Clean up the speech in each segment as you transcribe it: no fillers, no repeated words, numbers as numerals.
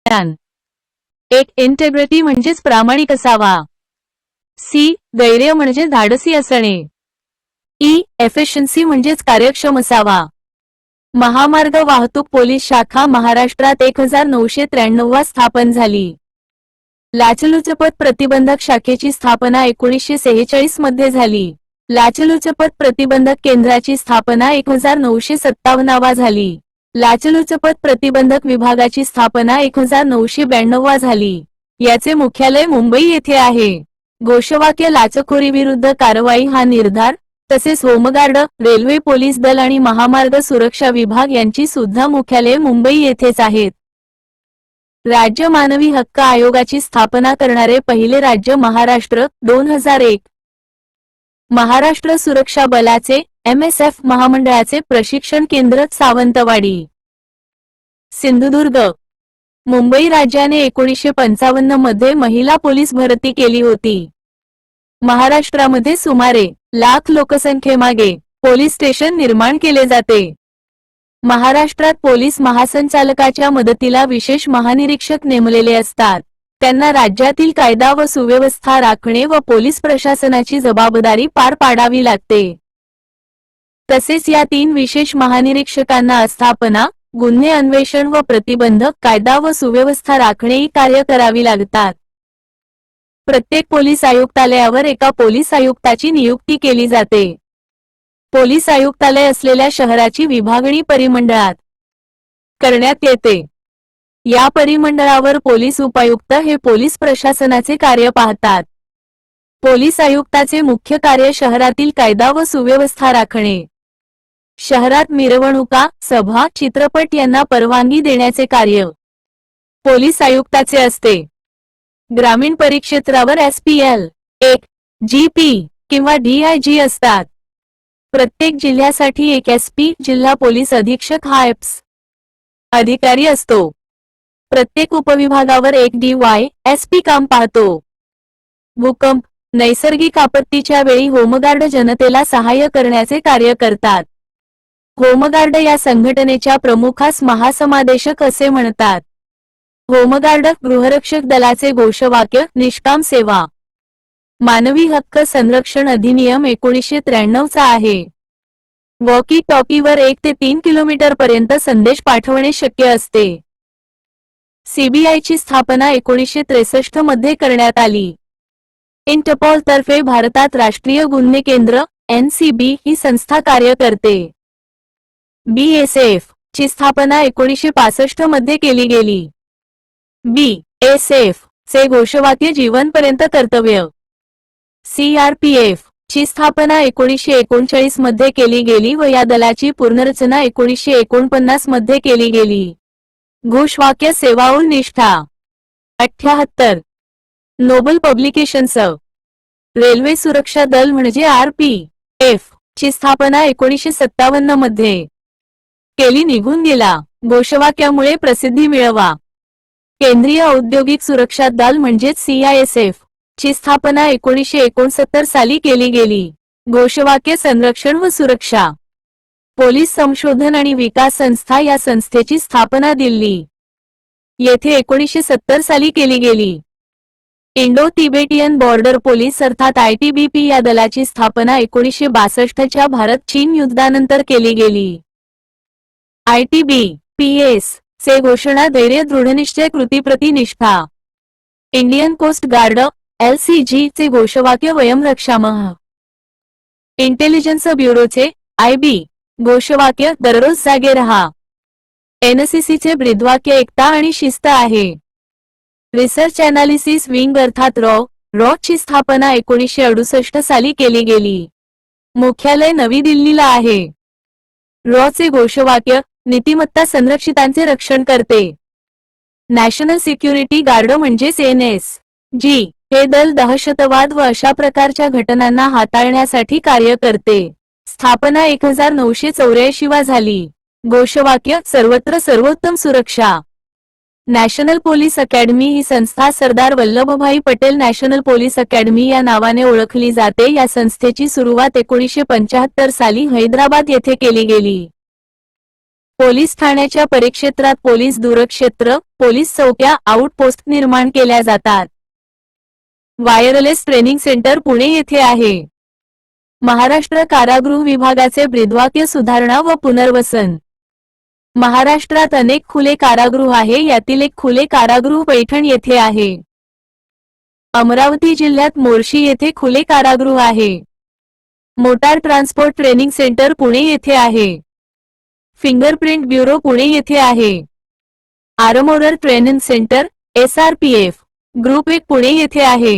एक इंटेग्रिटी म्हणजेच प्रामाणिक असावा. सी धैर्य म्हणजे धाडसी असणे. ई एफिशियन्सी म्हणजेच कार्यक्षम असावा. महामार्ग वाहतूक पोलीस शाखा महाराष्ट्रात 1993 स्थापन झाली. लाचलुचपत प्रतिबंधक शाखेची स्थापना 1946 मध्ये झाली. लाचलुचपत प्रतिबंधक केंद्राची स्थापना 1957 झाली. लाचलुचपत प्रतिबंधक विभागाची स्थापना 1992 झाली. याचे मुख्यालय मुंबई येथे आहे. घोषवाक्य लाचखोरीविरुद्ध कारवाई हा निर्धार. तसेच होमगार्ड, रेल्वे पोलीस दल आणि महामार्ग सुरक्षा विभाग यांची सुद्धा मुख्यालये मुंबई येथेच आहेत. राज्य मानवी हक्क आयोगाची स्थापना करणारे पहिले राज्य महाराष्ट्र. 2001. महाराष्ट्र सुरक्षा बलाचे MSF महामंडळाचे प्रशिक्षण केंद्र सावंतवाडी. सिंधुदुर्ग. मुंबई राज्याने 1955 मध्ये महिला पोलीस भरती केली होती. महाराष्ट्रामध्ये सुमारे लाख लोकसंख्येमागे पोलीस स्टेशन निर्माण केले जाते. महाराष्ट्रात पोलीस महासंचालकाच्या मदतीला विशेष महानिरीक्षक नेमलेले असतात. त्यांना राज्यातील कायदा व सुव्यवस्था राखणे व पोलीस प्रशासनाची जबाबदारी पार पाडावी लागते. तसेच या 3 विशेष महानिरीक्षकांना आस्थापना, गुन्हे अन्वेषण व प्रतिबंधक, कायदा व सुव्यवस्था राखणे ही कार्य करावी लागतात. प्रत्येक पोलीस आयुक्तालयावर एका पोलीस आयुक्ताची नियुक्ती केली जाते. पोलीस आयुक्तालय असलेल्या शहराची विभागणी परिमंडळात करण्यात येते. या परिमंडळावर पोलीस उपायुक्त हे पोलीस प्रशासनाचे कार्य पाहतात. पोलीस आयुक्ताचे मुख्य कार्य शहरातील कायदा व सुव्यवस्था राखणे. शहरात मिरवणुका, सभा, चित्रपट यांना परवानगी देण्याचे कार्य पोलीस आयुक्ताचे असते. ग्रामीण परिक्षेत्रावर SPL 1, GP किंवा DIG असतात. प्रत्येक जिल्ह्यासाठी एक SP जिल्हा पोलीस अधीक्षक हा EPS अधिकारी असतो. प्रत्येक उपविभागावर एक DYSP काम पाहतो. भूकंप, नैसर्गिक आपत्तीच्या वेळी होमगार्ड जनतेला सहाय्य करण्याचे कार्य करतात. होमगार्ड या संघटनेच्या प्रमुखास महासमादेशक असे म्हणतात. होमगार्ड गृहरक्षक दलाचे घोषवाक्य निष्काम सेवा. मानवी हक्क संरक्षण अधिनियम 1993 चा आहे. वॉकी टॉकीवर 1 ते 3 किलोमीटर पर्यंत संदेश पाठवणे शक्य असते. CBI ची स्थापना 1963 मध्ये करण्यात आली. इंटरपोल तर्फे भारतात राष्ट्रीय गुन्हे केंद्र NCB ही संस्था कार्य करते. BSF ची स्थापना 1965 मध्ये केली गेली. BSF चे घोषवाक्य जीवनपर्यंत कर्तव्य. CRPF ची स्थापना 1939 मध्ये केली गेली व या दलाची पुनर्रचना 1949 मध्ये केली गेली. घोषवाक्य सेवाऊल निष्ठा. 78. Nobel publications. रेल्वे सुरक्षा दल म्हणजे RPF ची स्थापना 1957 मध्ये केली. निघून गेला. घोषवाक्यामुळे प्रसिद्धी मिळवा. केंद्रीय औद्योगिक सुरक्षा दल म्हणजेच CISF ची स्थापना 1969 साली केली गेली. घोषवाक्य संरक्षण व सुरक्षा. पोलीस संशोधन आणि विकास संस्था या संस्थेची स्थापना दिल्ली येथे 1970 साली केली गेली. इंडो तिबेटियन बॉर्डर पोलीस अर्थात ITBP या दलाची स्थापना 1962 च्या भारत-चीन युद्धानंतर केली गेली. ITBPS चे घोषणा धैर्य, दृढनिश्चय, कृतीप्रती निष्ठा. इंडियन कोस्ट गार्ड LCG चे घोषवाक्य वयम रक्षामः. इंटेलिजन्स ब्युरोचे IB घोषवाक्य दररोज जागे रहा. NCC चे ब्रीदवाक्य एकता आणि शिस्त आहे. रिसर्च ॲनालिसिस विंग अर्थात रॉ ची स्थापना 1968 साली केली गेली. मुख्यालय नवी दिल्लीला आहे. रॉ चे घोषवाक्य नीतिमत्ता संरक्षितांचे रक्षण करते. नॅशनल सिक्युरिटी गार्ड म्हणजेच NSG हे दल दहशतवाद व अशा प्रकारच्या घटनांना हाताळण्यासाठी कार्य करते. स्थापना 1984 वा झाली. घोषवाक्य सर्वत्र सर्वोत्तम सुरक्षा. नॅशनल पोलीस अकॅडमी ही संस्था Sardar Vallabhbhai Patel national police academy या नावाने ओळखली जाते. या संस्थेची सुरुवात 1975 साली हैदराबाद येथे केली गेली. पोलीस ठाण्याच्या परिक्षेत्रात पोलीस दूरक्षेत्र, पोलीस चौक्या, आउटपोस्ट निर्माण केल्या जातात. वायरलेस ट्रेनिंग सेंटर पुणे येथे आहे. महाराष्ट्र कारागृह विभागाचे ब्रीदवाक्य सुधारणा व पुनर्वसन. महाराष्ट्रात अनेक खुले कारागृह आहे, यातील एक खुले कारागृह पैठण येथे आहे. अमरावती जिल्ह्यात मोर्शी येथे खुले कारागृह आहे. Motor transport training centre Pune येथे आहे. फिंगरप्रिंट ब्युरो पुणे येथे आहे. Armourer training centre SRPF group 1 Pune येथे आहे.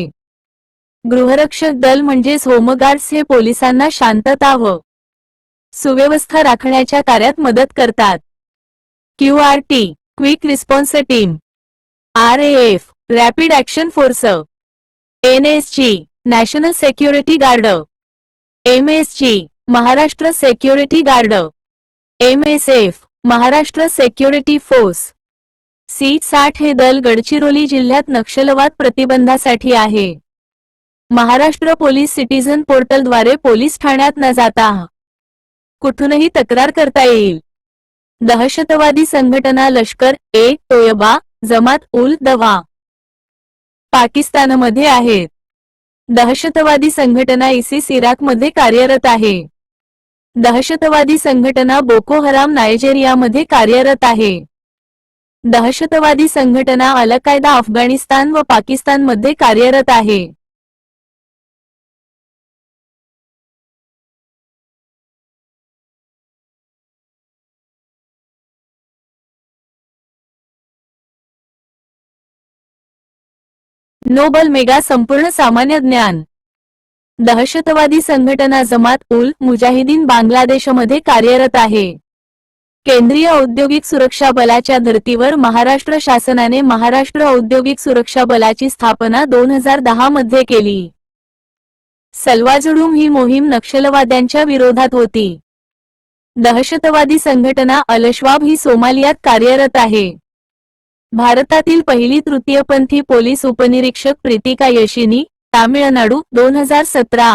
गृहरक्षक दल म्हणजेच होमगार्ड्स हे पोलिसांना शांतता व सुव्यवस्था राखण्याच्या कार्यात मदत करतात. QRT quick response team, RAF rapid action force, NSG national security guard, MSG Maharashtra security guard, MSF Maharashtra security force. C-60 हे दल गडचिरोली जिल्ह्यात नक्षलवाद प्रतिबंधासाठी आहे. महाराष्ट्र पोलीस सिटीझन पोर्टलद्वारे पोलीस ठाण्यात न जाता कुठूनही तक्रार करता येईल. दहशतवादी संघटना लष्कर-ए-तोयबा, जमात-उल-दवा पाकिस्तानमध्ये आहेत. दहशतवादी संघटना ISIS इराकमध्ये कार्यरत आहे. दहशतवादी संघटना बोको हराम नायजेरियामध्ये कार्यरत आहे. दहशतवादी संघटना अल-कायदा अफगाणिस्तान व पाकिस्तानमध्ये कार्यरत आहे. नोबल मेगा संपूर्ण सामान्य ज्ञान. दहशतवादी संघटना जमात-उल-मुजाहिदीन बांगलादेशमध्ये कार्यरत आहे. केंद्रीय औद्योगिक सुरक्षा बलाच्या धर्तीवर महाराष्ट्र शासनाने महाराष्ट्र औद्योगिक सुरक्षा बलाची स्थापना 2010 मध्ये केली. सलवाजुडूम ही मोहीम नक्षलवाद्यांच्या विरोधात होती. दहशतवादी संघटना अल-शबाब ही सोमालियात कार्यरत आहे. भारतातील पहिली तृतीयपंथी पोलीस उपनिरीक्षक प्रीतिका यशिनी, तामिळनाडू 2017.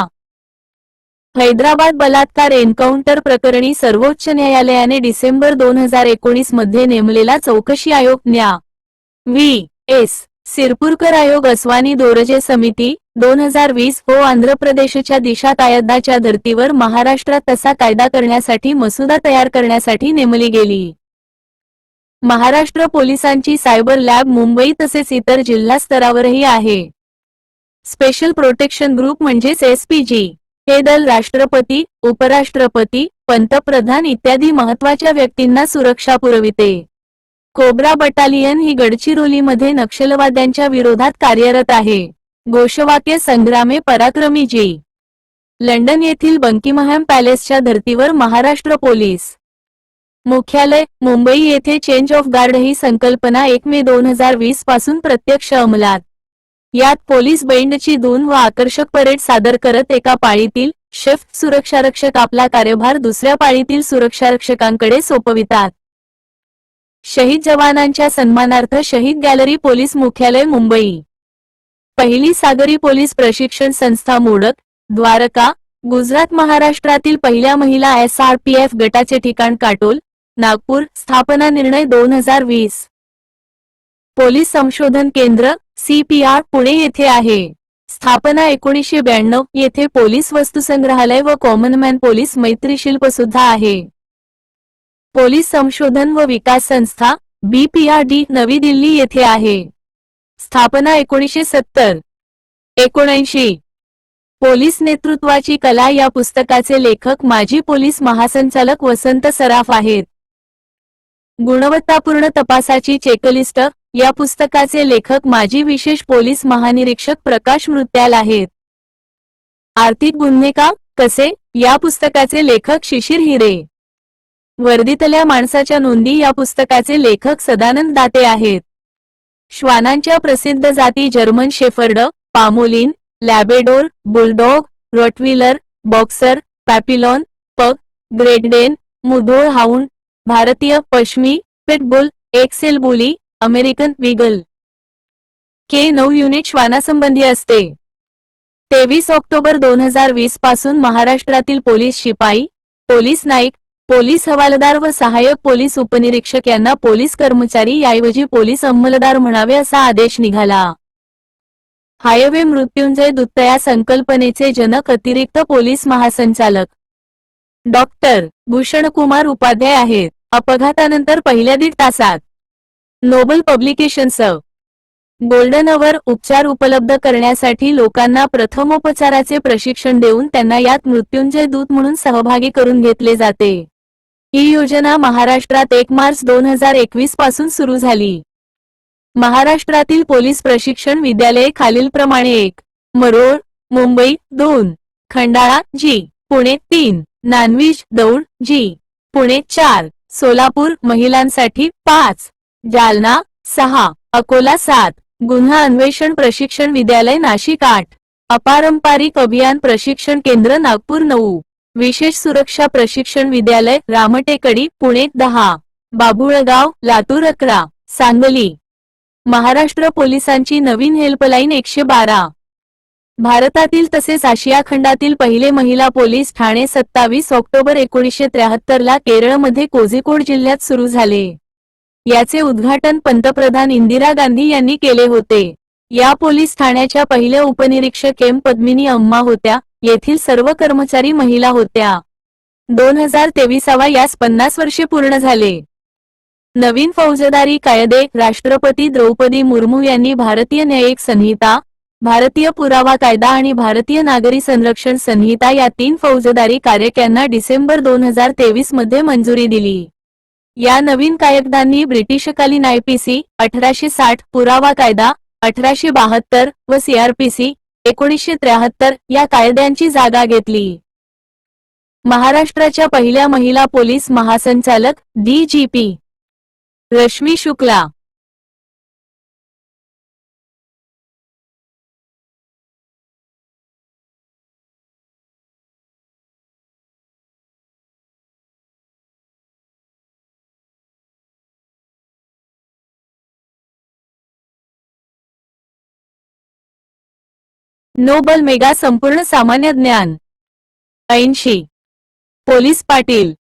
हैदराबाद बलात्कार एन्काउंटर प्रकरणी सर्वोच्च न्यायालयाने डिसेंबर 2019 मध्ये नेमलेला चौकशी आयोग न्या. V.S. सिरपुरकर आयोग अस्वानी दोरजे समिती 2020 हो आंध्र प्रदेशच्या दिशा कायद्याच्या धर्तीवर महाराष्ट्रात तसा कायदा करण्यासाठी मसुदा तयार करण्यासाठी नेमली गेली. महाराष्ट्र पोलिसांची सायबर लॅब मुंबई तसेच इतर जिल्हा स्तरावरही आहे. स्पेशल प्रोटेक्शन ग्रुप म्हणजेच SPG हे दल राष्ट्रपती, उपराष्ट्रपती, पंतप्रधान इत्यादी महत्त्वाच्या व्यक्तींना सुरक्षा पुरविते. कोब्रा बटालियन ही गडचिरोलीमध्ये नक्षलवाद्यांच्या विरोधात कार्यरत आहे. घोषवाक्य संग्रामे पराक्रमी जी. लंडन येथील बंकिमहॅम पॅलेसच्या धर्तीवर महाराष्ट्र पोलीस मुख्यालय मुंबई येथे चेंज ऑफ गार्ड ही संकल्पना 1 मे 2020 पासून प्रत्यक्ष अंमलात. यात पोलीस बैंडची धून व आकर्षक परेड सादर करत एका पाळीतील शिफ्ट सुरक्षारक्षक आपला कार्यभार दुसऱ्या पाळीतील सुरक्षारक्षकांकडे सोपवितात. शहीद जवानांच्या सन्मानार्थ शहीद गॅलरी पोलीस मुख्यालय मुंबई. पहिली सागरी पोलीस प्रशिक्षण संस्था मोडक, द्वारका, गुजरात. महाराष्ट्रातील पहिल्या महिला SRPF गटाचे ठिकाण काटोल, नागपूर. स्थापना निर्णय 2020. पोलीस संशोधन केंद्र CPR पुणे येथे आहे. स्थापना 1992. येथे पोलीस वस्तुसंग्रहालय व कॉमनमॅन पोलीस मैत्री शिल्प सुद्धा आहे. पोलीस संशोधन व विकास संस्था BPRD नवी दिल्ली येथे आहे. स्थापना 1970. 79. पोलीस नेतृत्वाची कला या पुस्तकाचे लेखक माजी पोलीस महासंचालक वसंत सराफ आहेत. गुणवत्तापूर्ण तपासाची चेकलिस्ट या पुस्तकाचे लेखक माजी विशेष पोलीस महानिरीक्षक प्रकाश मृत्याल आहेत. आर्थिक गुन्हे का कसे या पुस्तकाचे लेखक शिशिर हिरे. वर्दीतल्या माणसाच्या नोंदी या पुस्तकाचे लेखक सदानंद दाते आहेत. श्वानांच्या प्रसिद्ध जाती जर्मन शेफर्ड, पामोलिन, Labrador, bulldog, Rottweiler, boxer, papillon, pug, Great Dane, Mudhol hound, भारतीय Pashmi, pitbull, XL bully, American beagle. K9 unit श्वानासंबंधी असते. 23 ऑक्टोबर 2020 पासून महाराष्ट्रातील पोलीस शिपाई, पोलीस नाईक, पोलीस हवालदार व सहाय्यक पोलीस उपनिरीक्षक यांना पोलीस कर्मचारी याऐवजी पोलीस अंमलदार म्हणावे असा आदेश निघाला. हायवे मृत्युंजय दूत या संकल्पनेचे जनक अतिरिक्त पोलीस महासंचालक डॉक्टर भूषणकुमार उपाध्याय आहेत. अपघातानंतर पहिल्या 1.5 तासात नोबल पब्लिकेशन्स गोल्डन अवर उपचार उपलब्ध करण्यासाठी लोकांना प्रथमोपचाराचे प्रशिक्षण देऊन त्यांना यात मृत्युंजय दूत म्हणून सहभागी करून घेतले जाते. ही योजना महाराष्ट्रात 1 मार्च 2021 पासून सुरू झाली. महाराष्ट्रातील पोलीस प्रशिक्षण विद्यालये खालीलप्रमाणे: 1. मरोळ, मुंबई 2. खंडाळा जी. पुणे 3. नानविज दौंड जी. पुणे 4. सोलापूर महिलांसाठी 5. जालना 6. अकोला 7. गुन्हा अन्वेषण प्रशिक्षण विद्यालय नाशिक 8. अपारंपरिक अभियान प्रशिक्षण केंद्र नागपूर 9. विशेष सुरक्षा प्रशिक्षण विद्यालय रामटेकडी पुणे 10. बाभुळगाव लातूर 11. सांगली. महाराष्ट्र पोलिसांची नवीन हेल्पलाईन 112. भारतातील तसेच आशिया खंडातील पहिले महिला पोलीस ठाणे 27 ऑक्टोबर 1973 ला केरळमध्ये कोझिकोड जिल्ह्यात सुरू झाले. याचे उद्घाटन पंतप्रधान इंदिरा गांधी यांनी केले होते. या पोलीस ठाण्याच्या पहिल्या उपनिरीक्षक एम पद्मिनी अम्मा होत्या. येथील सर्व कर्मचारी महिला होत्या. 2023 यास 50 वर्षे पूर्ण झाले. नवीन फौजदारी कायदे राष्ट्रपती द्रौपदी मुर्मू यांनी भारतीय न्यायिक संहिता, भारतीय पुरावा कायदा आणि भारतीय नागरी संरक्षण संहिता या 3 फौजदारी कायद्यांना डिसेंबर 2023 मध्ये मंजुरी दिली. या नवीन कायद्यांनी ब्रिटिशकालीन आयपीसी 1860, पुरावा कायदा 1872 व सीआरपीसी 1973 या कायद्यांची जागा घेतली. महाराष्ट्राच्या पहिल्या महिला पोलीस महासंचालक DGP Rashmi Shukla. Nobel mega संपूर्ण सामान्य ज्ञान 80. पोलीस पाटील.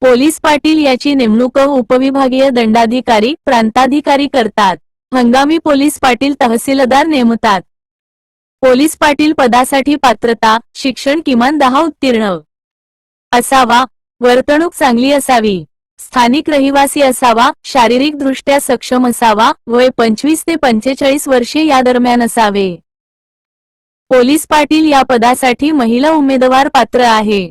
पोलीस पाटील याची नेमणूक उपविभागीय दंडाधिकारी प्रांताधिकारी करतात. हंगामी पोलीस पाटील तहसीलदार नेमतात. पोलीस पाटील पदासाठी पात्रता शिक्षण किमान 10 उत्तीर्ण असावा. वर्तणूक चांगली असावी. स्थानिक रहिवासी असावा. शारीरिक दृष्ट्या सक्षम असावा. वय 25 ते 45 वर्षे या दरम्यान असावे. पोलीस पाटील या पदासाठी महिला उमेदवार पात्र आहे.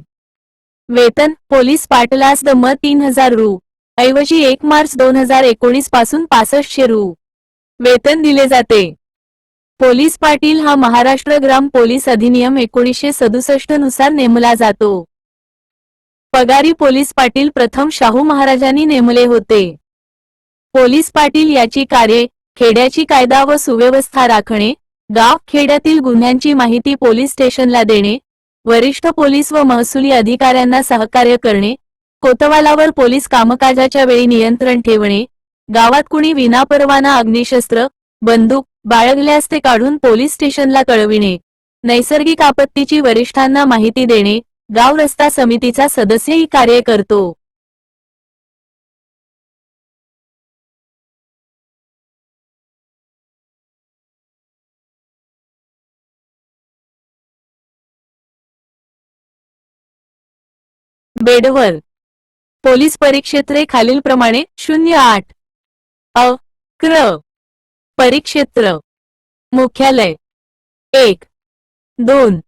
वेतन पोलीस पाटलास दम 3000 रु. ऐवजी 1 मार्च 2019 पासून 6500 रु. वेतन दिले जाते. पोलीस पाटील हा महाराष्ट्र ग्राम पोलीस अधिनियम 1967 नुसार नेमला जातो. पगारी पोलीस पाटील प्रथम शाहू महाराजांनी नेमले होते. पोलीस पाटील याची कार्ये खेड्याची कायदा व सुव्यवस्था राखणे, गाव खेड्यातील गुन्ह्यांची माहिती पोलीस स्टेशनला देणे, वरिष्ठ पोलीस व महसुली अधिकाऱ्यांना सहकार्य करणे, कोतवालावर पोलीस कामकाजाच्या वेळी नियंत्रण ठेवणे, गावात कुणी विनापरवाना अग्निशस्त्र बंदूक बाळगल्यास ते काढून पोलीस स्टेशनला कळविणे, नैसर्गिक आपत्तीची वरिष्ठांना माहिती देणे, गाव रस्ता समितीचा सदस्य ही कार्य करतो. बेडवर पोलीस परिक्षेत्रे खालीलप्रमाणे 08 अ क्र परिक्षेत्र मुख्यालय 1 2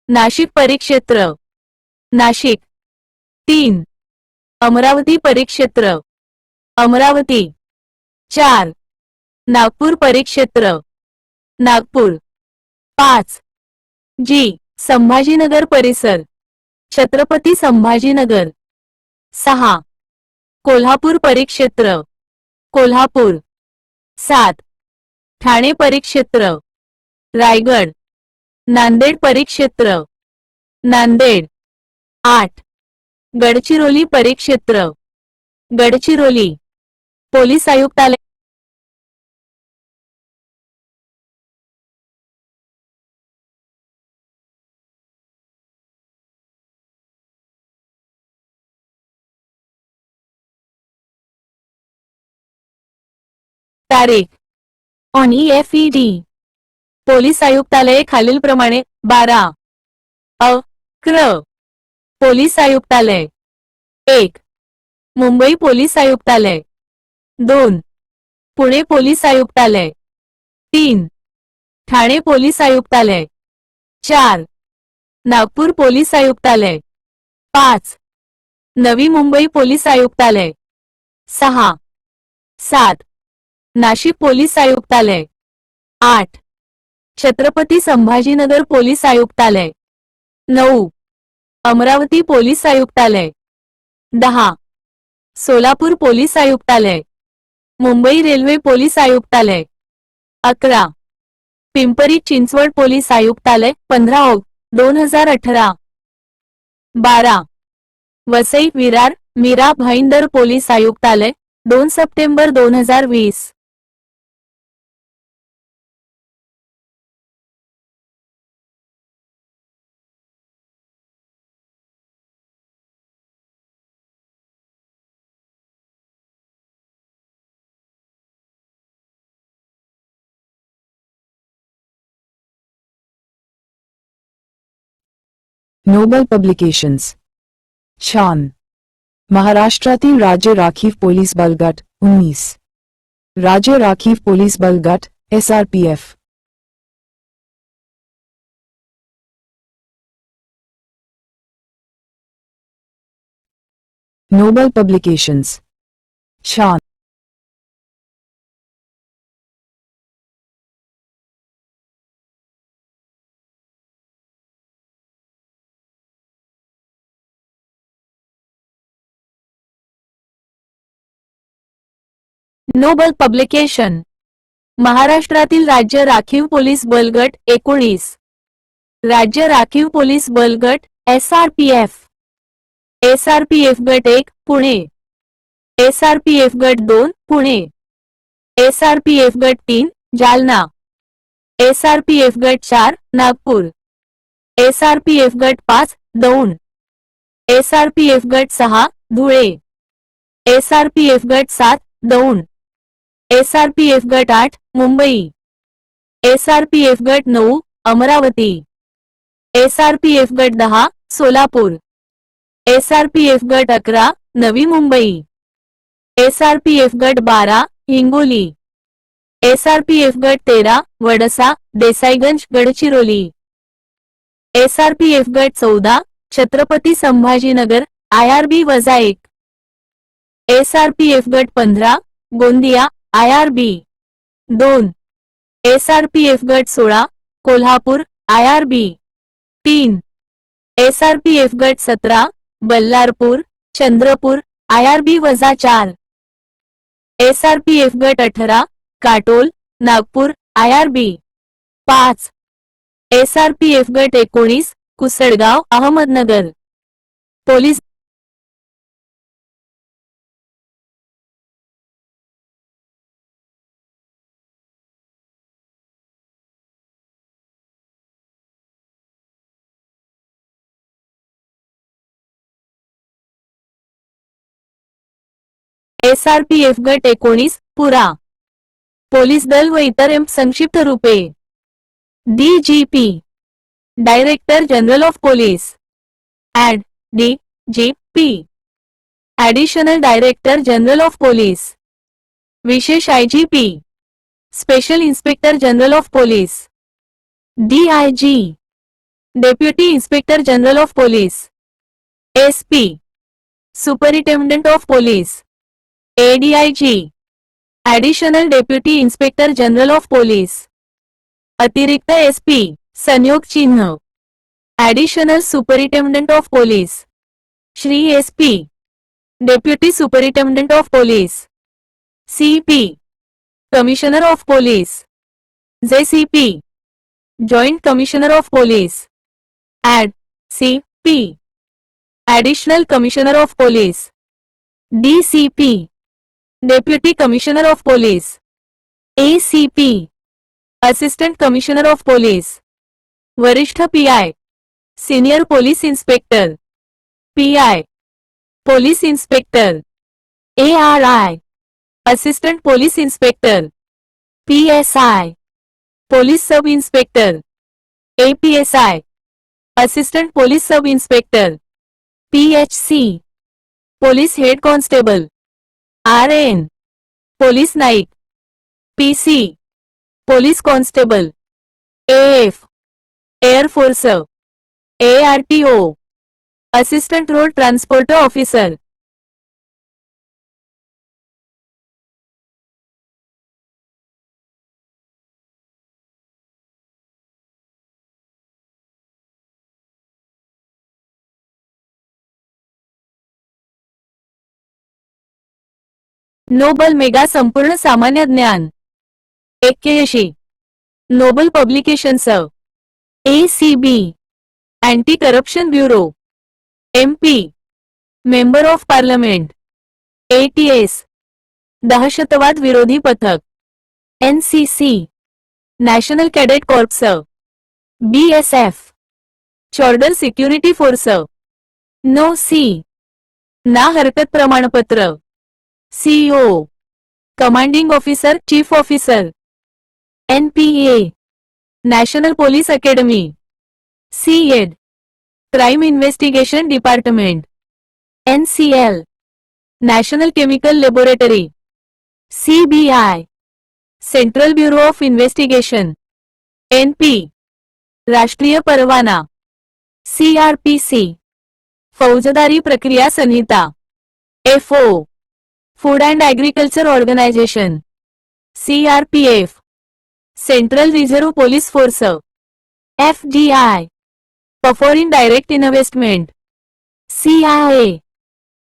नाशिक परिक्षेत्र नाशिक 3 अमरावती परिक्षेत्र अमरावती 4 नागपूर परिक्षेत्र नागपूर 5 जी संभाजीनगर परिसर छत्रपती संभाजीनगर 6 कोल्हापूर परिक्षेत्र कोल्हापूर 7 ठाणे परिक्षेत्र रायगड नांदेड परिक्षेत्र नांदेड 8 गडचिरोली परिक्षेत्र गडचिरोली पोलीस आयुक्तालय तारीख ऑन EFED पोलीस आयुक्तालये खालीलप्रमाणे 12 क्र पोलीस आयुक्तालय 1 मुंबई पोलीस आयुक्तालय 2 पुणे पोलीस आयुक्तालय 3 ठाणे पोलीस आयुक्तालय 4 नागपूर पोलीस आयुक्तालय 5 नवी मुंबई पोलीस आयुक्तालय 6 7 नाशिक पोलीस आयुक्तालय 8 छत्रपती संभाजीनगर पोलीस आयुक्तालय 9 अमरावती पोलीस आयुक्तालय 10 सोलापूर पोलीस आयुक्तालय मुंबई रेल्वे पोलीस आयुक्तालय 11 पिंपरी चिंचवड पोलीस आयुक्तालय 15 ऑगस्ट 2018 12 वसई विरार मीरा भाईंदर पोलीस आयुक्तालय 2 सप्टेंबर 2020 नोबल पब्लिकेशन्स छान महाराष्ट्रातील राज्य राखीव पोलीस बल गट 19 राज्य राखीव पोलीस बल गट SRPF नोबल पब्लिकेशन्स छान नोबल पब्लिकेशन महाराष्ट्रातील राज्य राखीव पोलीस बल गट 19 राज्य राखीव पोलीस बल गट SRPF SRPF गट 1 पुणे SRPF गट 2 पुणे SRPF गट 3 जालना SRPF गट 4 नागपूर SRPF गट 5 दौंड SRPF गट 6 धुळे SRPF गट 7 दौंड SRPF गट 8 मुंबई SRPF गट 9 अमरावती SRPF गट 10 सोलापूर SRPF गट 11 नवी मुंबई SRPF गट 12 हिंगोली SRPF गट 13 वडसा देसाईगंज गडचिरोली SRPF गट 14 छत्रपती संभाजीनगर IRB-1 SRPF गट 15 गोंदिया IRB 2 SRPF गट 16 कोल्हापूर IRB 3 SRPF गट 17 बल्लारपूर चंद्रपूर IRB-4 SRPF गट 18 काटोल नागपूर IRB 5 SRPF गट 19 कुसडगाव अहमदनगर पोलीस SRPF गट 19 पुरा पोलीस दल व इतर संक्षिप्त रूपे DGP director general of police add DGP additional director general of police विशेष IGP special inspector general of police DIG deputy inspector general of police SP superintendent of police ADIG additional deputy inspector general of police अतिरिक्त SP संयोग चिन्ह additional superintendent of police Shri SP deputy superintendent of police CP commissioner of police JCP joint commissioner of police add CP additional commissioner of police DCP deputy commissioner of police ACP assistant commissioner of police वरिष्ठ PI senior police inspector PI police inspector ARI assistant police inspector PSI, Police Sub Inspector. APSI, Assistant Police Sub Inspector. PHC, Police Head Constable. RN, Police Naik. PC, Police Constable. AF, Air Force. ARTO, Assistant Road Transport Officer. Noble mega संपूर्ण सामान्य ज्ञान. 81. Noble publications. ACB, anti corruption bureau. MP, member of parliament. ATS, दहशतवाद विरोधी पथक. NCC, national cadet corps. BSF, border security force. NOC, ना हरकत प्रमाणपत्र. CO, commanding officer, chief officer. NPA, national police academy. CED, crime investigation department. NCL, national chemical laboratory. CBI, central bureau of investigation. NP, राष्ट्रीय परवाना. CRPC, फौजदारी प्रक्रिया संहिता. FO, food and agriculture organisation. CRPF, central reserve police force. FDI, foreign direct investment. CIA,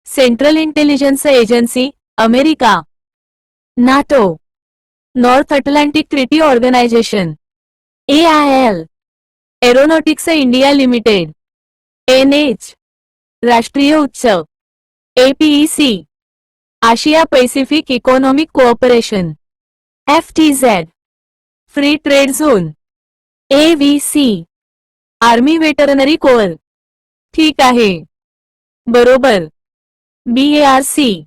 central intelligence agency, America. NATO, north atlantic treaty organisation. AIL, aeronautics India limited. NH, राष्ट्रीय उच्च. APEC, Asia pacific economic cooperation. FTZ, free trade zone. AVC, army veterinary corps. ठीक आहे. बरोबर. BARC,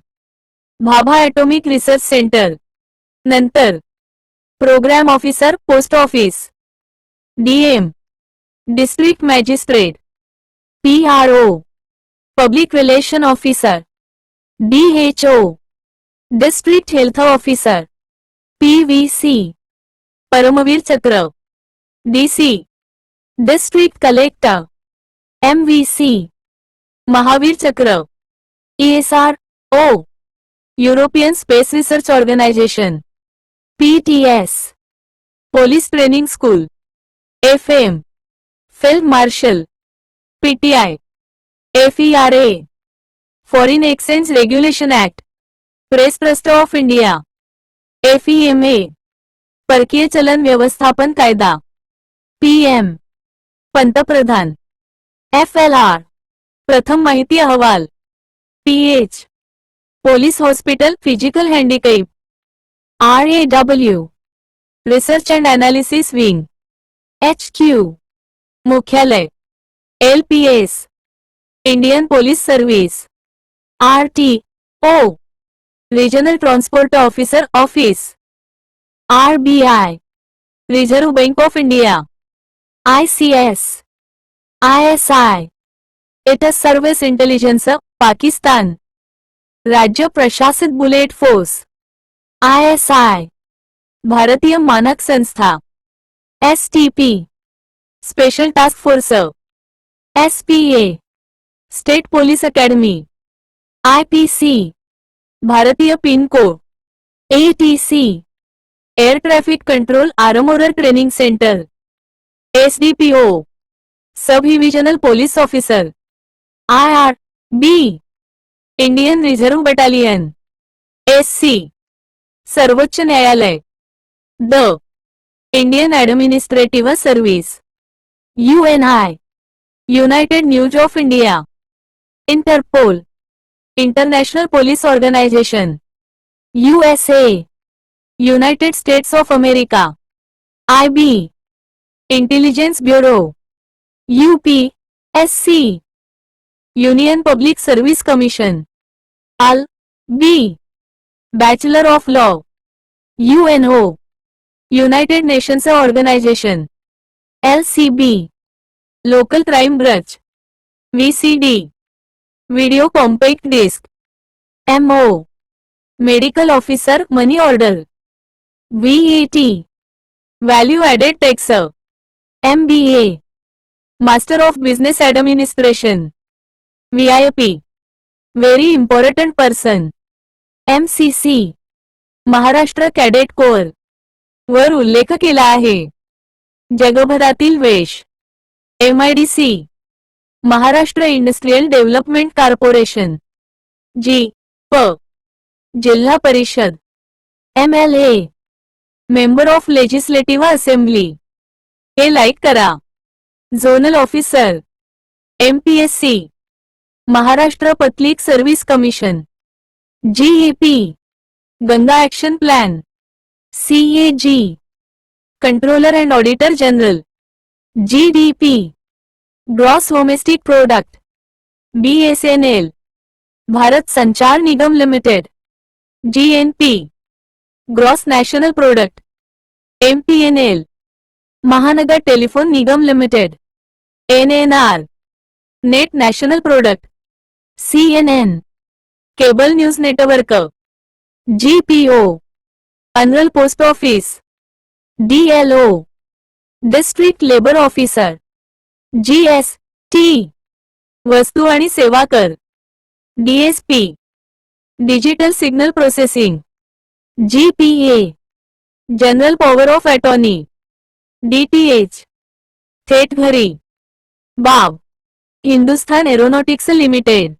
Bhabha atomic research centre. नंतर programme officer, post office. DM, district magistrate. PRO, public relation officer. DHO, district health officer. PVC, Paramvir Chakra. DC, district collector. MVC, Mahavir Chakra. ESRO, European space research organisation. PTS, police training school. FM, field marshal. PTI, FERA, foreign exchange regulation act. Press trust of India. FEMA, परकीय चलन व्यवस्थापन कायदा. PM, पंतप्रधान. FLR, प्रथम माहिती अहवाल. PH, police hospital physical handicap. RAW, research and analysis wing. HQ, मुख्यालय. LPS, Indian police service. RTO, regional transport officer office. RBI, reserve bank of India. ICS, ISI, एटस सर्व्हिस इंटेलिजन्स, पाकिस्तान. राज्य प्रशासित bullet force. ISI, भारतीय मानक संस्था. STP, special task force. SPA, state police academy. IPC, भारतीय pin code. ATC, air traffic control armourer training centre. SDPO, sub divisional police officer. IRB, Indian reserve battalion. SC, सर्वोच्च न्यायालय. The Indian administrative service. UNI, United News of India. Interpol, international police organisation. USA, United States of America. IB, intelligence bureau. UPSC, union public service commission. ALB, bachelor of law. UNO, United Nations organisation. LCB. Local crime branch. VCD. Video compact disc. MO. Medical officer money order. VAT. Value added tax. MBA. Master of business administration. VIP. Very important person. MCC. Maharashtra cadet corps वर उल्लेख केला आहे. जगभरातील वेश. MIDC. Maharashtra industrial development corporation. GP. Zilla Parishad. MLA. Member of legislative assembly. हे like करा. Zonal officer. MPSC. Maharashtra public service commission. GAP. Ganga action plan. CAG. Controller and auditor general. GDP. Gross domestic product. BSNL. Bharat Sanchar Nigam limited. GNP. Gross national product. MTNL. Mahanagar telephone Nigam limited. NNR. Net national product. CNN. Cable news network. GPO. General post office. DLO. District labour officer. GST. वस्तू आणि सेवा कर. DSP. Digital signal processing. GPA. General power of attorney. DTH. थेट घरी. BAV. Hindustan aeronautics limited.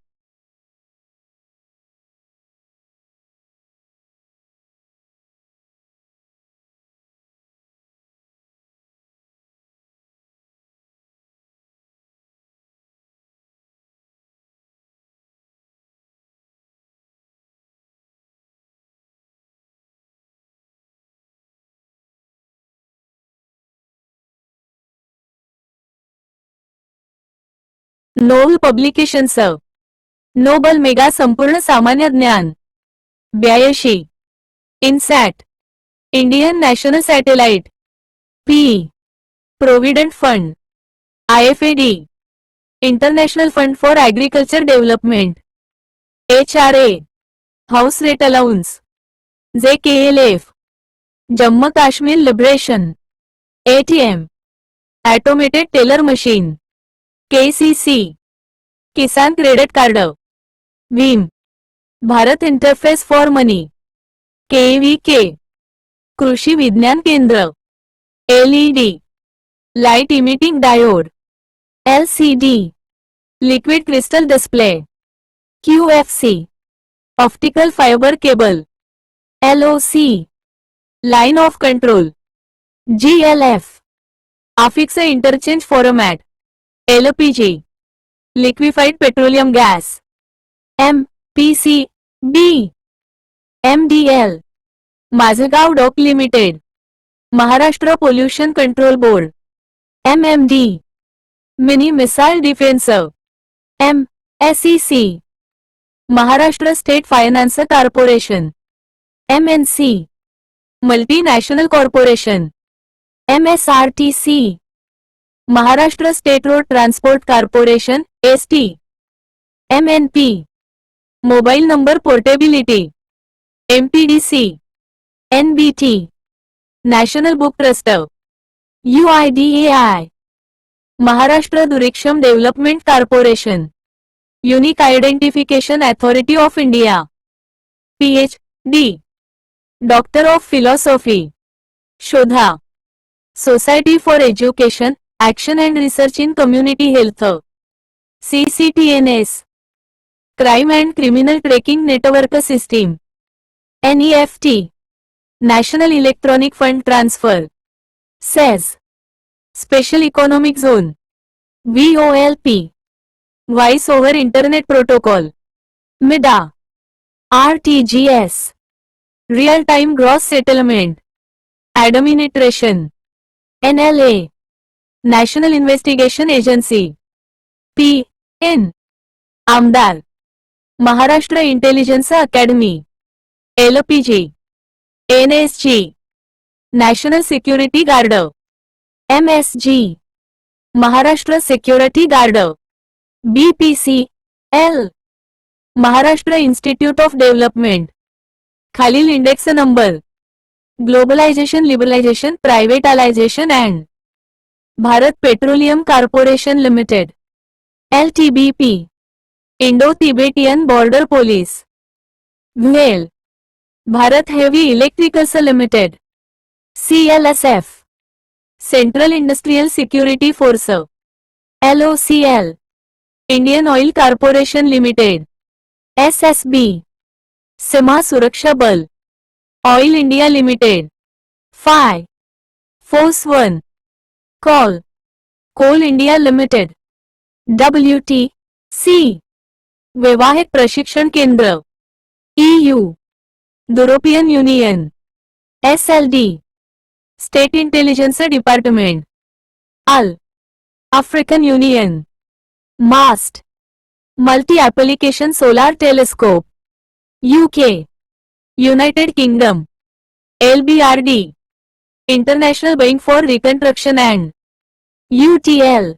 Nobel publications. Nobel mega संपूर्ण सामान्य ज्ञान. 82. INSAT. Indian national satellite. P. Provident fund. IFAD. International fund for agriculture development. HRA. House rate allowance. JKLF. Jammu Kashmir liberation. ATM. Automated teller machine. KCC. Kisan credit card. VIM. Bharat interface for money. KVK. Krishi Vigyan Kendra. LED. Light emitting diode. LCD. Liquid crystal display. QFC. Optical fibre cable. LOC. Line of control. GLF. Graphics interchange format. LPG. Liquefied petroleum gas. MPCB. MDL. Mazagon dock limited. Maharashtra pollution control board. MMD. Mini missile defence. MSEC. Maharashtra state finance corporation. MNC. Multinational corporation. MSRTC. Maharashtra state road transport corporation. ST. MNP. Mobile number portability. MPDC. NBT. National book trust. UIDAI. Maharashtra दूरक्षम development corporation. Unique identification authority of India. PhD. Doctor of philosophy. शोधा. Society for education action and research in community health. CCTNS. Crime and criminal tracking network system. NEFT. National electronic fund transfer. SEZ. Special economic zone. VOLP. Voice over internet protocol. MIDA. RTGS. Real time gross settlement. Administration. NLA. National investigation agency. PN. आमदार. Maharashtra intelligence academy. LPG. NSG. National security guard, MSG, Maharashtra security guard, BPCL, Maharashtra institute of development. खालील index number: globalisation, liberalisation, privatisation and Bharat petroleum corporation limited, LTBP, Indo Tibetan border police, VEL, Bharat heavy electricals limited, CLSF, central industrial security force, LOCL, Indian oil corporation limited, SSB, Seema Suraksha Bal, oil India limited, FI, force 1, कॉल, coal India limited, WTC, वैवाहिक प्रशिक्षण केंद्र, EU, European union, SLD, state intelligence department, AL, African union, MAST, multi application solar telescope, UK, United Kingdom, LBRD, international bank for reconstruction and UTL,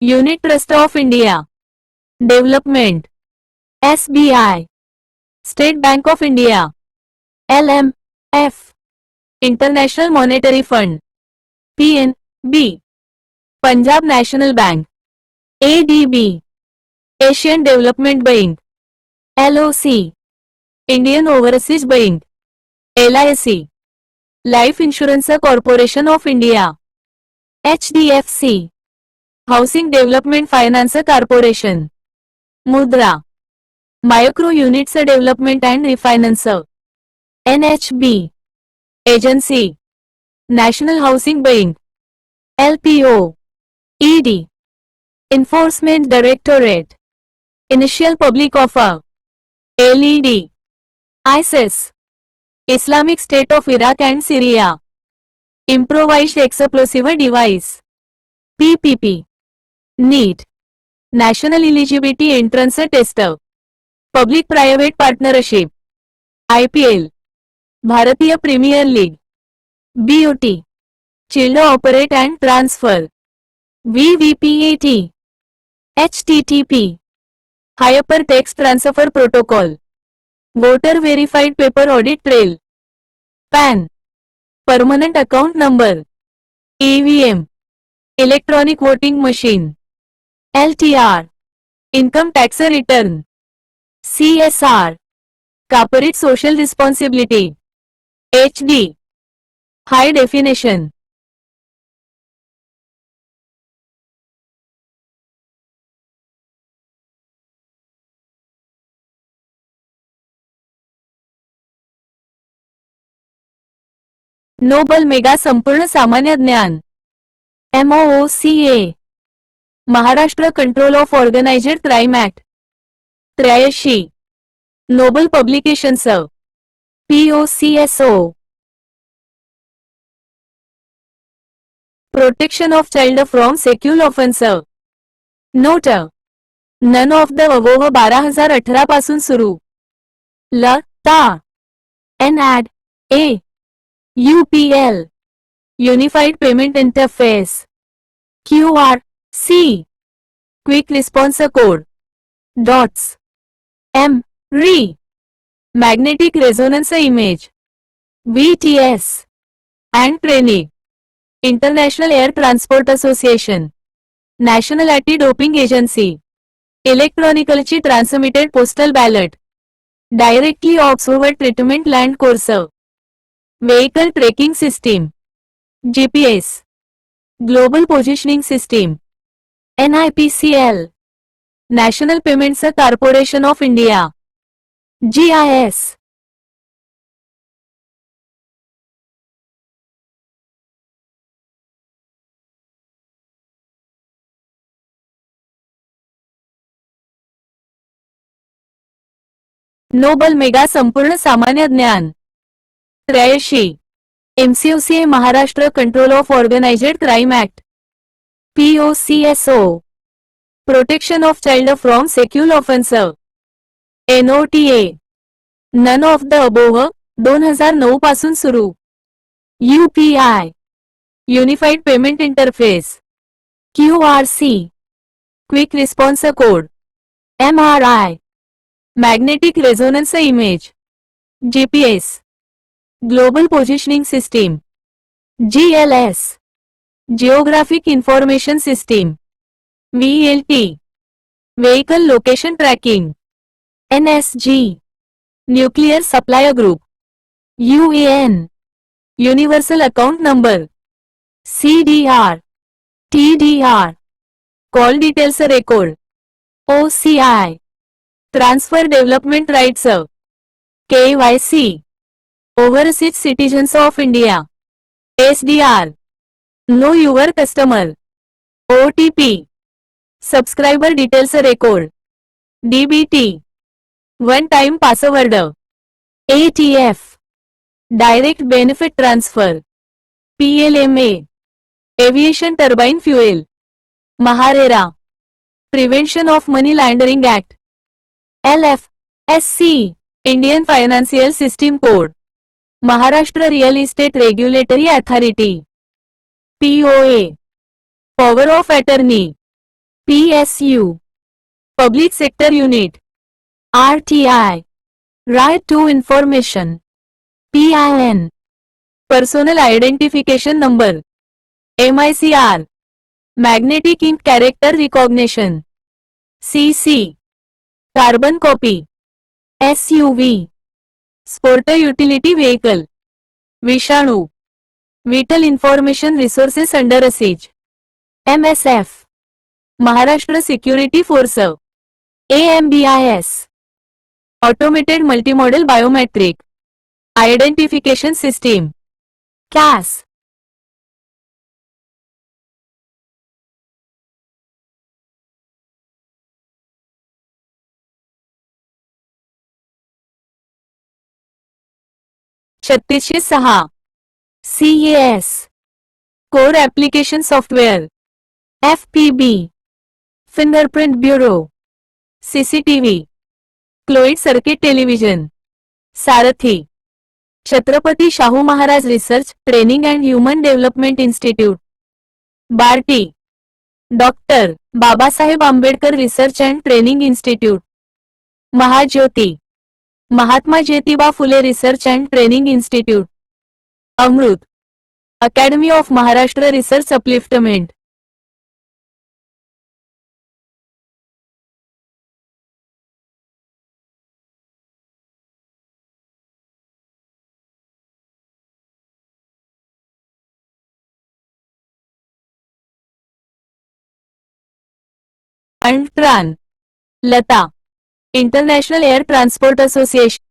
unit trust of India development, SBI, state bank of India, LMF, international monetary fund, PNB, Punjab national bank, ADB, Asian development bank, LOC, Indian overseas bank, LIC, life insurance corporation of India, HDFC, housing development finance corporation, Mudra, micro units development and refinance, NHB, agency, national housing bank, LPO, ED, enforcement directorate, initial public offer, LED, ISIS, Islamic state of Iraq and Syria, improvised explosive device, PPP, NEET, national eligibility entrance test, public private partnership, IPL, भारतीय premier league, BOT, build operate and transfer, VVPAT, HTTP, hyper text transfer protocol, voter verified paper audit trail, PAN, permanent account number, EVM, electronic voting machine, LTR, income tax return, CSR, corporate social responsibility, HD, high definition. Noble mega संपूर्ण सामान्य ज्ञान, MOOCA, Maharashtra control of organised crime act, 83, noble publications, POCSO, protection of child from sexual offence. Note: none of the above 2018 पासून सुरू. ता NAD A UPL, unified payment interface, QRC, quick response code, dots, MRI, magnetic resonance image, VTS, and training, international air transport association, national anti doping agency, इलेक्ट्रॉनिकलची transmitted postal ballot, directly observed treatment land course, vehicle tracking system, GPS, global positioning system, NIPCL, national payments corporation of India, GIS. Noble mega संपूर्ण सामान्य ज्ञान, 83, MCOCA, Maharashtra control of organised crime act, POCSO, protection of child from sexual offence, NOTA, none of the above 2009 पासून सुरू. UPI, Unified Payment Interface. QRC, Quick Response Code. MRI, Magnetic Resonance Image. GPS, Global Positioning System. GLS, Geographic Information System. VLT, Vehicle Location Tracking. NSG, Nuclear Supplier Group. UAN, Universal Account Number. CDR, TDR, Call Details Record. OCI, Transfer Development Rights. KYC, Overseas Citizens of India. SDR, Know Your Customer. OTP, Subscriber Details Record. DBT, One Time Password. ATF, Direct Benefit Transfer. PLMA, Aviation Turbine Fuel. Maharera, Prevention of Money Laundering Act. LFSC, Indian Financial System Code. Maharashtra Real Estate Regulatory Authority. POA, Power of Attorney. PSU, Public Sector Unit. RTI, Right to Information. PIN, Personal Identification Number. MICR, Magnetic Ink Character Recognition. CC, Carbon Copy. SUV, Sport Utility Vehicle. Vishanu, Vital Information Resources Under Siege. MSF, Maharashtra Security Force. AMBIS, Automated Multimodal Biometric Identification System. CAS, छत्तीसशे सहा. CAS, Core Application Software. FPB, Fingerprint Bureau. CCTV, Cloud Circuit Television. Sarthi, Chhatrapati Shahu Maharaj research training and human development institute. Barti, doctor Babasaheb Ambedkar research and training institute. Mahajyoti, Mahatma Jyotiba Phule research and training institute. Amrut, academy of Maharashtra research upliftment. अंट्रान, लता, international air transport association.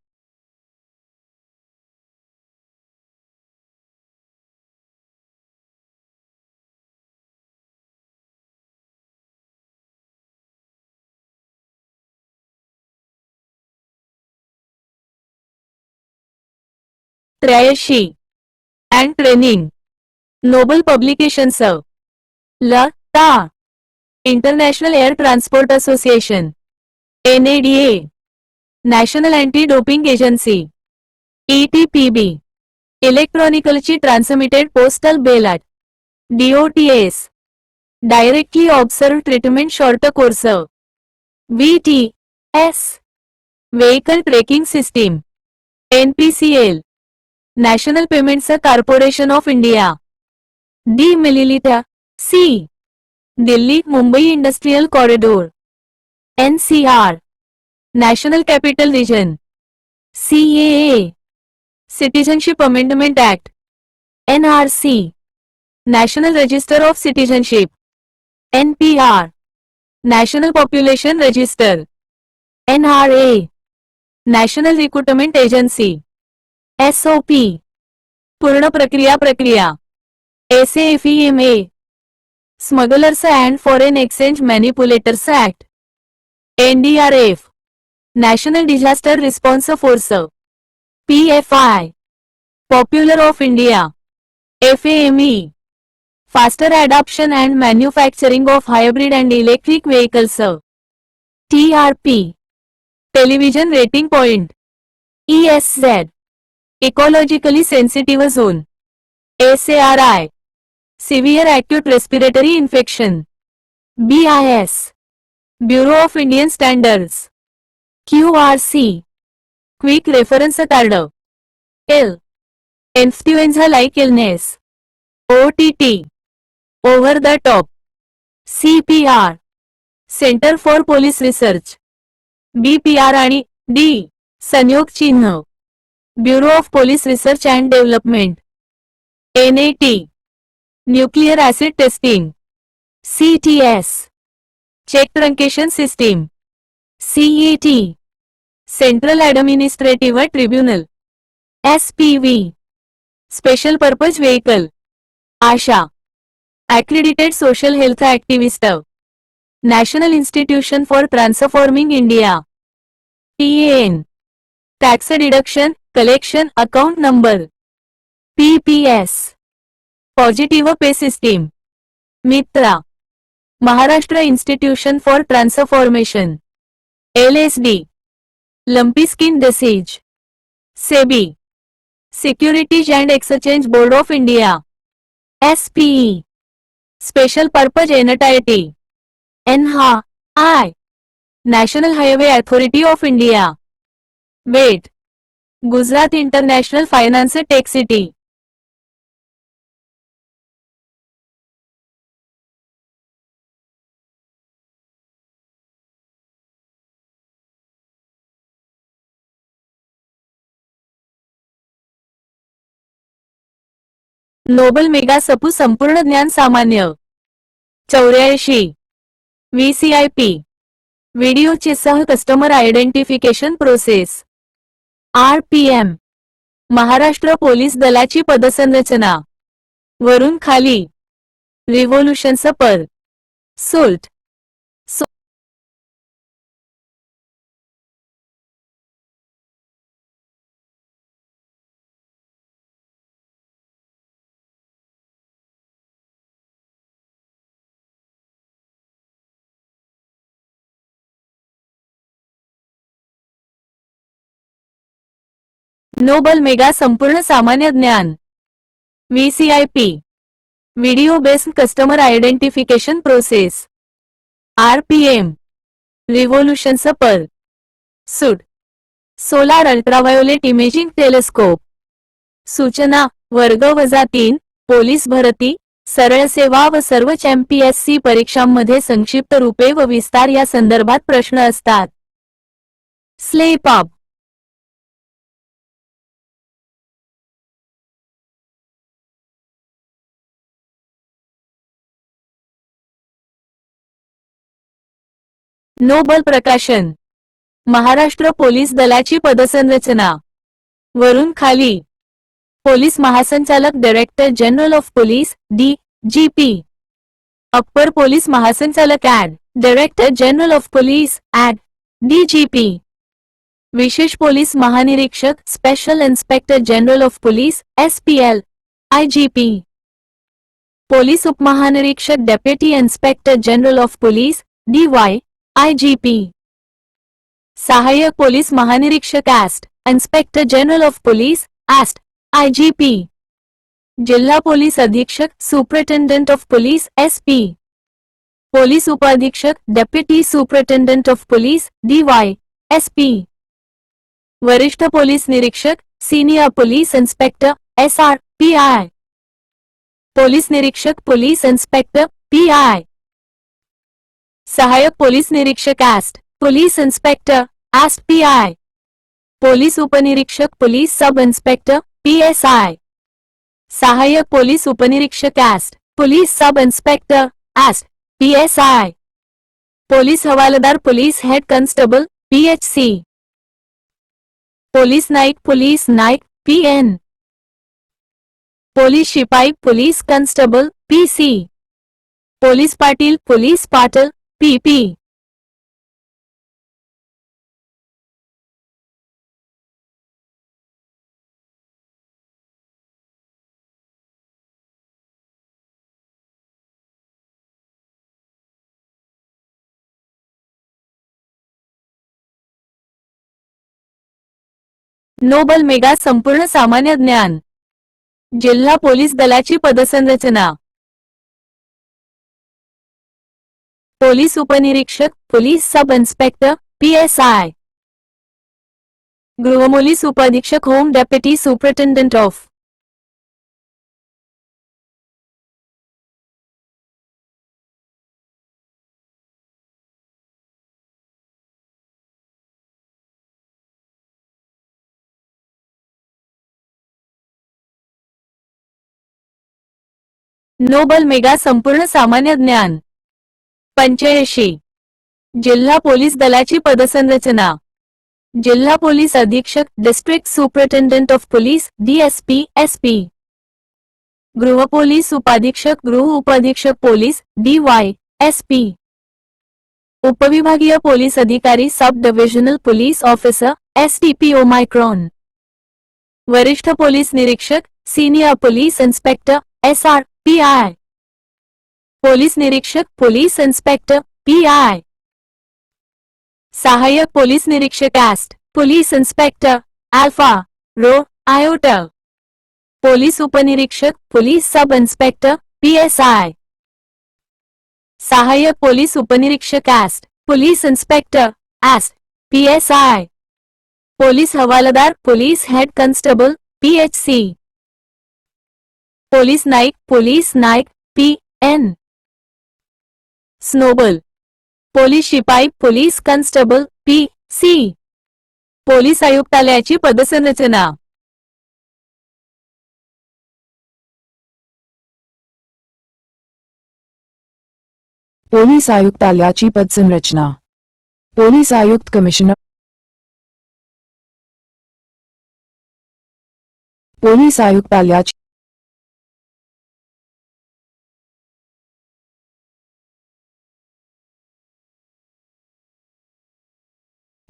त्र्याऐंशी, and training, noble publications. लता, international air transport association. NADA, national anti doping agency. ETPB, इलेक्ट्रॉनिकलची transmitted postal ballot. DOTS, directly observed treatment short course. VTS, vehicle trekking system. NPCL, national payments corporation of India. DMILITA, C, Delhi Mumbai industrial corridor. NCR, national capital region. CAA, citizenship amendment act. NRC, national register of citizenship. NPR, national population register. NRA, national recruitment agency. SOP, पूर्ण प्रक्रिया. SAFEMA, smugglers and foreign exchange manipulators act. NDRF, national disaster response force. PFI, popular of India. FAME, faster adoption and manufacturing of hybrid and electric vehicles. TRP, television rating point. ESZ, इकॉलॉजिकली sensitive zone. SARI, Severe Acute Respiratory Infection. BIS, Bureau of Indian Standards. QRC, Quick Reference Card. L, Influenza-like illness. OTT, Over the Top. CPR, Center for Police Research. BPR आणि D, संयोग चिन्ह, bureau of police research and development. NAT, nuclear acid testing. CTS, cheque truncation system. CET, central administrative tribunal. SPV, special purpose vehicle. ASHA, accredited social health activist. National institution for transforming India. TAN, tax deduction collection account number. PPS, positive pay system. Mitra, Maharashtra institution for transformation. LSD, lumpy skin disease. SEBI, securities and exchange board of India. SPE, special purpose entity. NHAI, national highway authority of India. वेट, Gujarat international finance tech city. Noble mega सपू संपूर्ण ज्ञान सामान्य. 84, VCIP, व्हिडिओचे सह customer identification process. RPM, Maharashtra police दलाची पदसंरचना. वरून खाली. Revolutions per. सोल्ट. नोबल मेगा संपूर्ण सामान्य ज्ञान. VCIP, video based customer identification process. RPM, revolutions per. SUIT. Solar ultraviolet imaging telescope. सूचना, वर्ग -3, पोलीस भरती, सरळ सेवा व सर्व MPSC परीक्षांमध्ये संक्षिप्त रूपे व विस्तार या संदर्भात प्रश्न असतात. Slab up. नोबल प्रकाशन. महाराष्ट्र पोलीस दलाची पदसंरचना. वरून खाली. पोलीस महासंचालक director general of police DGP. Upper police महासंचालक add director general of police add DGP. विशेष पोलीस महानिरीक्षक special inspector general of police SPL IGP. Police उपमहानिरीक्षक deputy inspector general of police DY IGP. सहाय्यक police महानिरीक्षक AST inspector general of police AST IGP. जिल्हा police अधीक्षक superintendent of police SP. Police उपाधीक्षक deputy superintendent of police DY SP. वरिष्ठ police निरीक्षक senior police inspector SR PI. Police निरीक्षक police inspector PI. सहायक police निरीक्षक AST police inspector AST PI. Police उपनिरीक्षक police sub inspector PSI. सहाय्यक police उपनिरीक्षक AST police sub inspector AST PSI. Police हवालदार police head constable PHC. Police नाईक PN. Police शिपाई police constable PC. Police पाटील police पाटील PP. Noble mega संपूर्ण सामान्य ज्ञान. जिल्हा पोलीस दलाची पदसंरचना. पोलीस उपनिरीक्षक, पोलीस सब इन्स्पेक्टर, PSI. गृहपोलीस उपाधीक्षक, home deputy superintendent of. Nobel mega संपूर्ण सामान्य ज्ञान. 85. जिल्हा पोलीस दलाची पदसंरचना. जिल्हा पोलीस अधीक्षक, district superintendent of police, DSP, SP. गृहपोलीस उपाधीक्षक, गृह उपाधीक्षक पोलीस, DY, SP. उपविभागीय पोलीस अधिकारी, sub divisional police officer, SDPO मायक्रॉन. वरिष्ठ पोलीस निरीक्षक, senior police inspector, SR, PI. Police निरीक्षक, पोलीस इन्स्पेक्टर, PI. सहाय्यक पोलीस निरीक्षक, AST, police inspector, alpha, rho, iota. Police उपनिरीक्षक, पोलीस सब इन्स्पेक्टर, PSI. सहाय्यक पोलीस उपनिरीक्षक, AST, police inspector, AST, PSI. Police हवालदार, police head constable, PHC. Police नाईक, PN. स्नोबल. Police शिपाई, पोलीस कॉन्स्टेबल, PC. पोलीस आयुक्तालयाची पदसंरचना. पोलीस आयुक्तालयाची पदसंरचना. पोलीस आयुक्त, कमिशनर. पोलीस आयुक्तालयाची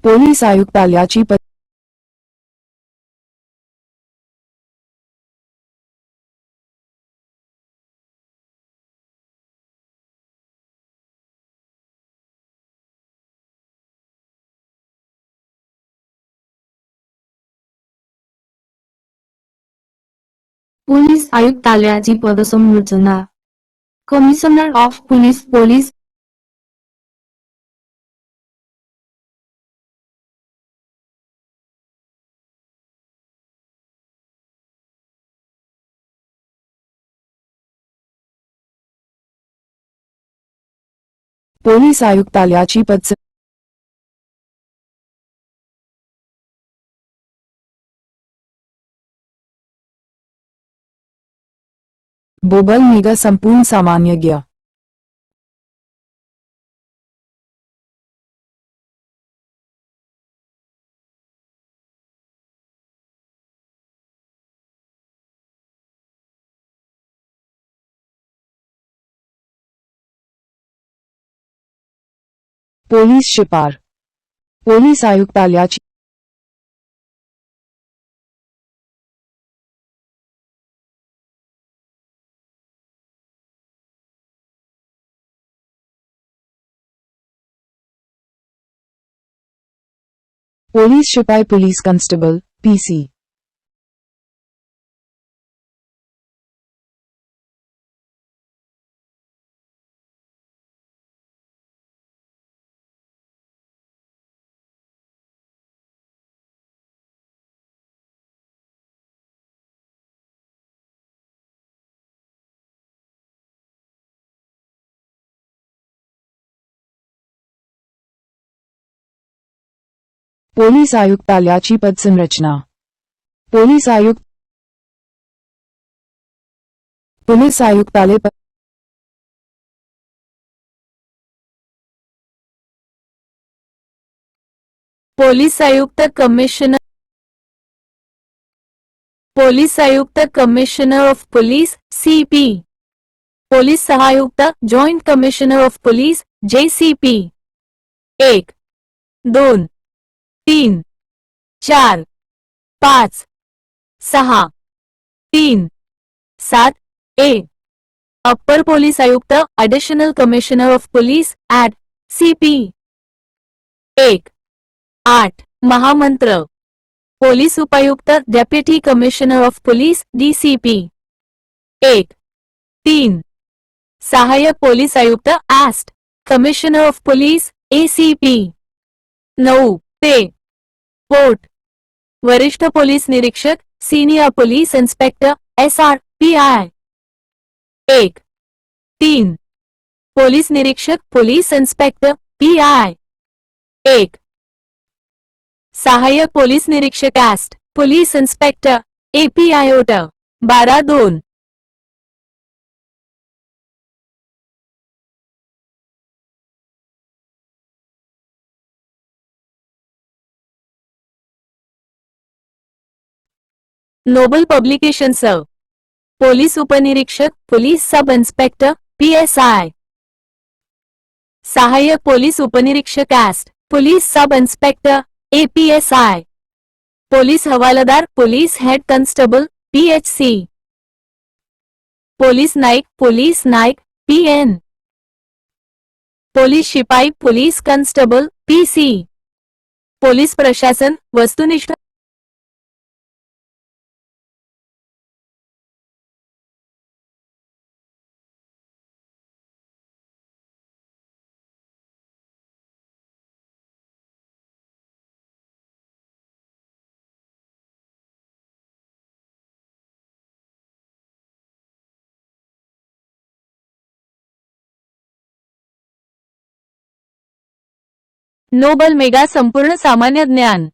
पोलीस आयुक्तालयाची पद पोलीस आयुक्तालयाची पदसंरचना. Commissioner of police, police police आयुक्तालयाची पदस बोबल मेगा संपूर्ण सामान्य ज्ञ. पोलीस शिपार. पोलीस आयुक्तालयाची पोलीस शिपाई, पोलीस कॉन्स्टेबल, PC. पोलीस आयुक्तालयाची पदसंरचना. पोलीस आयुक्त. पुलिस आयुक्तालय पोलीस आयुक्त, कमिशनर. पोलीस आयुक्त, commissioner of police, CP. Police सहायुक्त, joint commissioner of police, JCP. 1, 2, 3, 4, 5, 6, 3, 7. A. Upper police आयुक्त, additional commissioner of police, add, CP. 1, 8. महामंत्र. पोलीस उपायुक्त, deputy commissioner of police, DCP. 1. 3. सहाय्यक पोलीस आयुक्त asst commissioner of police ACP. 9. ते port वरिष्ठ police निरीक्षक senior police inspector SRPI. 1. 3. Police निरीक्षक police inspector PI. 1. सहाय्यक पोलीस निरीक्षक asst police inspector APIOT. 12. 2. Noble publications police उपनिरीक्षक पोलीस सब इन्स्पेक्टर PSI. सहाय्यक पोलीस उपनिरीक्षक asst police sub inspector APSI. Police हवालदार police head constable PHC. Police नाईक PN. Police शिपाई police constable PC. Police प्रशासन वस्तुनिष्ठ नोबल मेगा संपूर्ण सामान्य ज्ञान.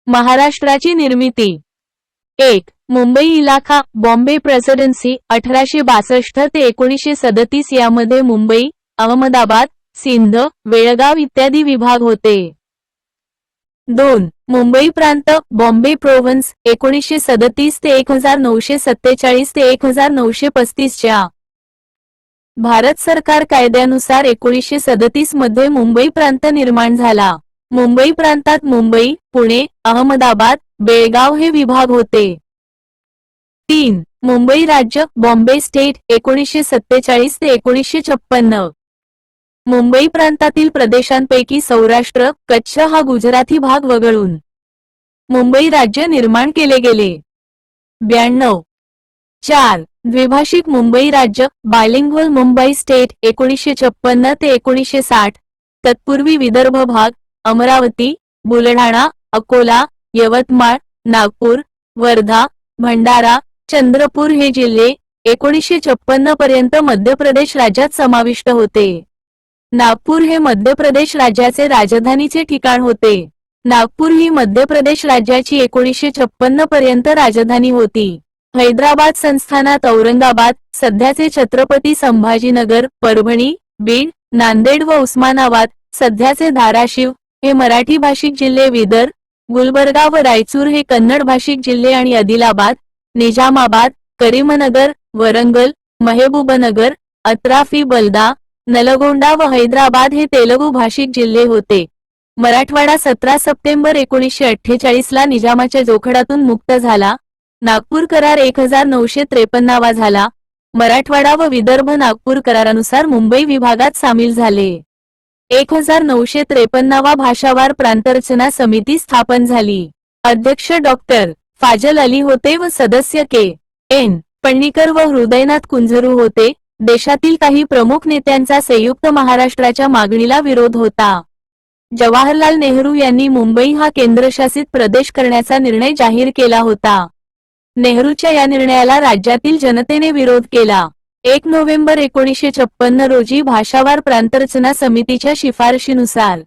महाराष्ट्राची निर्मिती. 1. मुंबई इलाखा बॉम्बे प्रेसिडेन्सी 1862 ते 1937 यामध्ये मुंबई, अहमदाबाद, सिंध, बेळगाव इत्यादी विभाग होते. 2. मुंबई प्रांत बॉम्बे प्रोव्हिन्स 1937 ते 1947 ते 1935 च्या भारत सरकार कायद्यानुसार 1937 मध्ये मुंबई प्रांत निर्माण झाला. मुंबई प्रांतात मुंबई, पुणे, अहमदाबाद, बेळगाव हे विभाग होते. 3. मुंबई राज्य बॉम्बे स्टेट 1947 ते 1956. मुंबई प्रांतातील प्रदेशांपैकी सौराष्ट्र, कच्छ हा गुजराती भाग वगळून मुंबई राज्य निर्माण केले गेले. 92. 4. द्विभाषिक मुंबई राज्य बायलिंग्वल मुंबई स्टेट 1956 ते 1960. तत्पूर्वी विदर्भ भाग अमरावती, बुलढाणा, अकोला, यवतमाळ, नागपूर, वर्धा, भंडारा, चंद्रपूर हे जिल्हे 1956 पर्यंत मध्य प्रदेश राज्यात समाविष्ट होते. नागपूर हे मध्य प्रदेश राज्याचे राजधानीचे ठिकाण होते. नागपूर ही मध्य प्रदेश राज्याची 1956 पर्यंत राजधानी होती. हैदराबाद संस्थानात औरंगाबाद, सध्याचे छत्रपती संभाजीनगर, परभणी, बीड, नांदेड व उस्मानाबाद, सध्याचे धाराशिव हे मराठी भाषिक जिल्हे, विदर, गुलबर्गा व रायचूर हे कन्नड भाषिक जिल्हे आणि आदिलाबाद, निजामाबाद, करीमनगर, वरंगल, महबूबनगर, अत्राफी, बलदा, नलगोंडा व हैदराबाद हे तेलुगू भाषिक जिल्हे होते. मराठवाडा 17 सप्टेंबर 1948 ला निजामाच्या जोखडातून मुक्त झाला. नागपूर करार 1953 झाला. मराठवाडा व विदर्भ नागपूर करारानुसार मुंबई विभागात सामील झाले. 1953 भाषावार प्रांतरचना समिती स्थापन झाली. अध्यक्ष डॉक्टर फाजल अली होते व सदस्य के.एन. पण्णीकर व हृदयनाथ कुंझरू होते. देशातील काही प्रमुख नेत्यांचा संयुक्त महाराष्ट्राच्या मागणीला विरोध होता. जवाहरलाल नेहरू यांनी मुंबई हा केंद्रशासित प्रदेश करण्याचा निर्णय जाहीर केला होता. नेहरूच्या या निर्णयाला राज्यातील जनतेने विरोध केला. 1 नोव्हेंबर 1956 रोजी भाषावार प्रांतरचना समितीच्या शिफारशीनुसार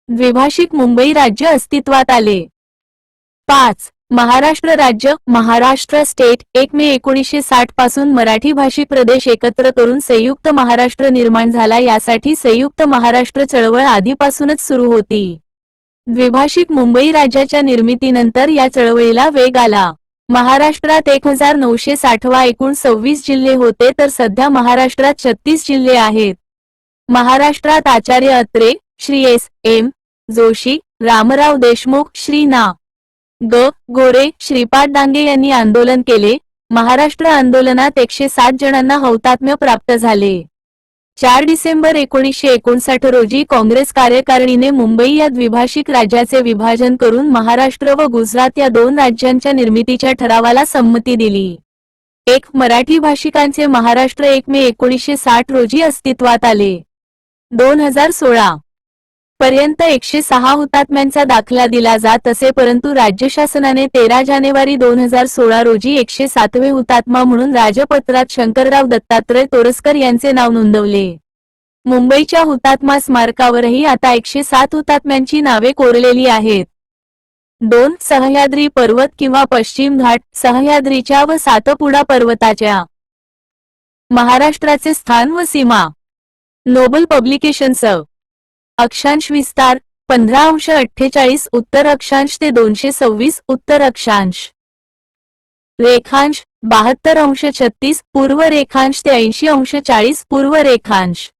द्विभाषिक मुंबई राज्य अस्तित्वात आले. 5. महाराष्ट्र राज्य महाराष्ट्र स्टेट 1 मे 1960 पासून मराठी भाषिक प्रदेश एकत्र करून संयुक्त महाराष्ट्र निर्माण झाला. यासाठी संयुक्त महाराष्ट्र चळवळ आधीपासूनच सुरू होती. द्विभाषिक मुंबई राज्याच्या निर्मितीनंतर या चळवळीला वेग आला. महाराष्ट्रात 1960 एकूण 26 जिल्हे होते तर सध्या महाराष्ट्रात 36 जिल्हे आहेत. महाराष्ट्रात आचार्य अत्रे, श्री S.M. जोशी, रामराव देशमुख, श्री ना. ग. गोरे, श्रीपाद डांगे यांनी आंदोलन केले. महाराष्ट्र आंदोलनात 160 जणांना हौतात्म्य प्राप्त झाले. 4 डिसेंबर 1959 रोजी काँग्रेस कार्यकारिणीने मुंबई या द्विभाषिक राज्याचे विभाजन करून महाराष्ट्र व गुजरात या 2 राज्यांच्या निर्मितीच्या ठरावाला संमती दिली. एक मराठी भाषिकांचे महाराष्ट्र 1 मे 1960 रोजी अस्तित्वात आले. 2016 पर्यंत 106 हुतात्म्यांचा दाखला दिला जात असे, परंतु राज्य शासनाने 13 जानेवारी 2016 रोजी 107वे हुतात्मा म्हणून राजपत्रात शंकरराव दत्तात्रय तोरसकर यांचे नाव नोंदवले. मुंबईच्या हुतात्मा स्मारकावरही आता 107 हुतात्म्यांची नावे कोरलेली आहेत. 2. सह्याद्री पर्वत किंवा पश्चिम घाट. सह्याद्रीच्या व सातपुडा पर्वताच्या. महाराष्ट्राचे स्थान व सीमा. Nobel publications. अक्षांश विस्तार 15°48 उत्तर अक्षांश ते 226 उत्तर अक्षांश. रेखांश 72°36 पूर्व रेखांश ते 80°40 पूर्व रेखांश.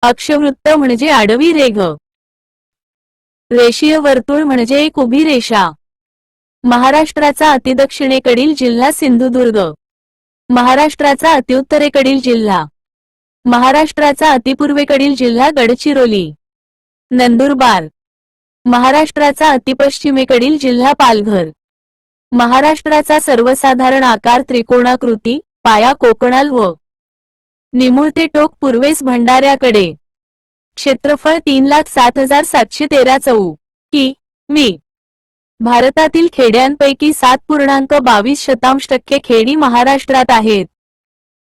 अक्षवृत्त म्हणजे आडवी रेघ. रेषीय वर्तुळ म्हणजे एक उभी रेषा. महाराष्ट्राचा अतिदक्षिणेकडील जिल्हा सिंधुदुर्ग. महाराष्ट्राचा अतिउत्तरेकडील जिल्हा. महाराष्ट्राचा अतिपूर्वेकडील जिल्हा गडचिरोली. नंदुरबार. महाराष्ट्राचा अतिपश्चिमेकडील जिल्हा पालघर. महाराष्ट्राचा सर्वसाधारण आकार त्रिकोणाकृती. पाया कोकणाल व निमुळते टोक पूर्वेस भंडाऱ्याकडे. क्षेत्रफळ 3,07,713 चौ. मी. भारतातील खेड्यांपैकी 7.22% खेडी महाराष्ट्रात आहेत.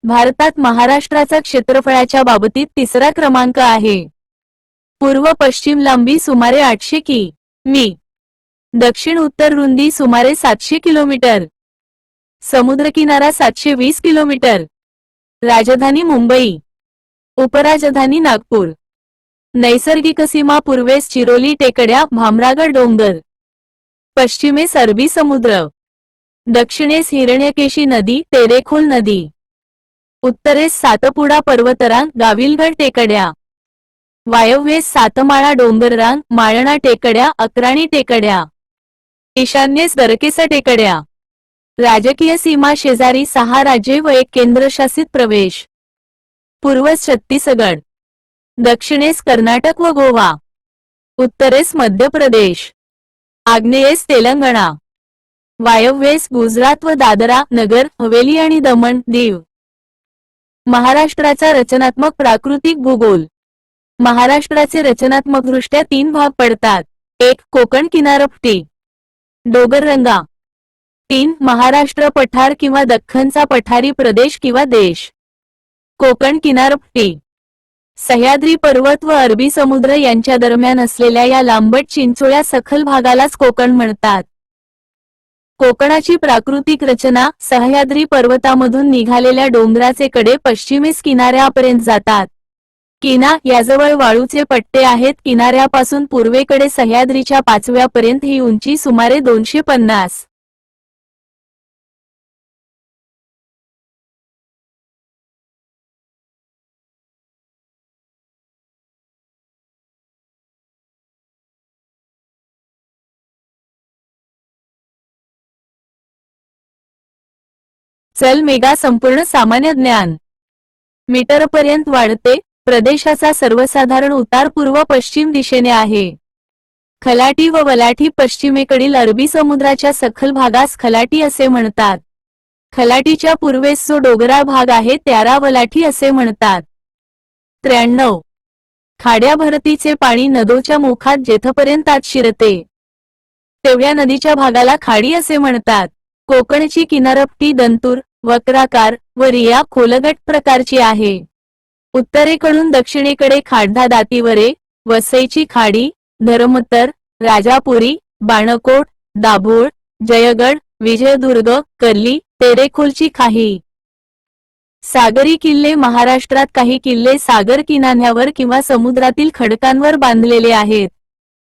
भारतात महाराष्ट्राचा क्षेत्रफळाच्या बाबतीत तिसरा क्रमांक आहे. पूर्व पश्चिम लांबी सुमारे 800 कि.मी. दक्षिण उत्तर रुंदी सुमारे 700 किलोमीटर. समुद्रकिनारा 720 किलोमीटर. राजधानी मुंबई. उपराजधानी नागपूर. नैसर्गिक सीमा पूर्वेस चिरोली टेकड्या भामरागड डोंगर. पश्चिमेस अरबी समुद्र. दक्षिणेस हिरण्यकेशी नदी तेरेखोल नदी. उत्तरेस सातपुडा पर्वतरांग गाविलगड टेकड्या. वायव्येस सातमाळा डोंगररांग माळणा टेकड्या अक्राणी टेकड्या. ईशान्येस दरकेसा टेकड्या. राजकीय सीमा शेजारी 6 राज्ये व 1 केंद्रशासित प्रदेश. पूर्वेस छत्तीसगड. दक्षिणेस कर्नाटक व गोवा. उत्तरेस मध्य प्रदेश. आग्नेयेस तेलंगणा. वायव्येस गुजरात व दादरा नगर हवेली आणि दमण दीव. महाराष्ट्राचा रचनात्मक प्राकृतिक भूगोल. महाराष्ट्राचे रचनात्मकदृष्ट्या 3 भाग पडतात. 1. कोकण किनारपट्टी. डोंगररांगा. 3. महाराष्ट्र पठार किंवा दख्खनचा पठारी प्रदेश किंवा देश. कोकण किनारपट्टी. सह्याद्री पर्वत व अरबी समुद्र यांच्या दरम्यान असलेल्या या लांबट चिंचोळ्या सखल भागालाच कोकण म्हणतात. कोकणाची प्राकृतिक रचना. सह्याद्री पर्वतामधून निघालेल्या डोंगराचे कडे पश्चिमेस किनाऱ्यापर्यंत जातात. किना याजवळ वाळूचे पट्टे आहेत. किनाऱ्यापासून पूर्वेकडे सह्याद्रीच्या 5व्या पर्यंत ही उंची सुमारे 250. चल मेगा संपूर्ण सामान्य ज्ञान. मीटरपर्यंत वाढते. प्रदेशाचा सर्वसाधारण उतार पूर्व पश्चिम दिशेने आहे. खलाटी व वलाठी पश्चिमेकडील अरबी समुद्राच्या सखल भागास खलाटी असे म्हणतात. खलाटीच्या पूर्वेस जो डोंगराळ भाग आहे त्याला वलाठी असे म्हणतात. 93. खाड्या भरतीचे पाणी नदोच्या मुखात जेथपर्यंत आत शिरते तेवढ्या नदीच्या भागाला खाडी असे म्हणतात. कोकणची किनारपट्टी दंतूर वक्राकार व रिया खोलगट प्रकारची आहे. उत्तरेकडून दक्षिणेकडे खाडधा दातीवरे वसईची खाडी धर्मतर राजापुरी बाणकोट दाभोळ जयगड विजयदुर्ग कर्ली तेरेखोलची खाही. सागरी किल्ले. महाराष्ट्रात काही किल्ले सागर किनाऱ्यावर किंवा समुद्रातील खडकांवर बांधलेले आहेत.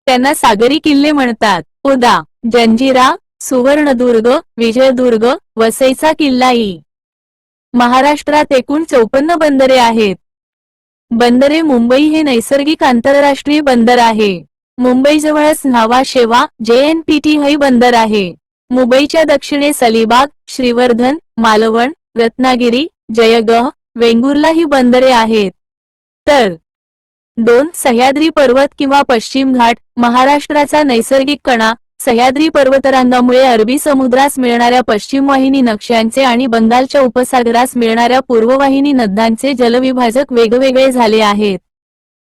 त्यांना सागरी किल्ले म्हणतात. उदा. जंजिरा सुवर्णदुर्ग विजयदुर्ग वसईचा किल्ला इ. महाराष्ट्रात एकूण 54 बंदरे आहेत. बंदरे. मुंबई हे नैसर्गिक आंतरराष्ट्रीय बंदर आहे. मुंबईजवळच न्हावा शेवा JNPT हे बंदर आहे. मुंबईच्या दक्षिणेस अलिबाग श्रीवर्धन मालवण रत्नागिरी जयगह वेंगुर्ला ही बंदरे आहेत. तर 2. सह्याद्री पर्वत किंवा पश्चिम घाट. महाराष्ट्राचा नैसर्गिक कणा सह्याद्री पर्वतरांगामुळे अरबी समुद्रास मिळणाऱ्या पश्चिम वाहिनी नद्यांचे आणि बंगालच्या उपसागरास मिळणाऱ्या पूर्ववाहिनी नद्यांचे जलविभाजक वेगवेगळे झाले आहेत.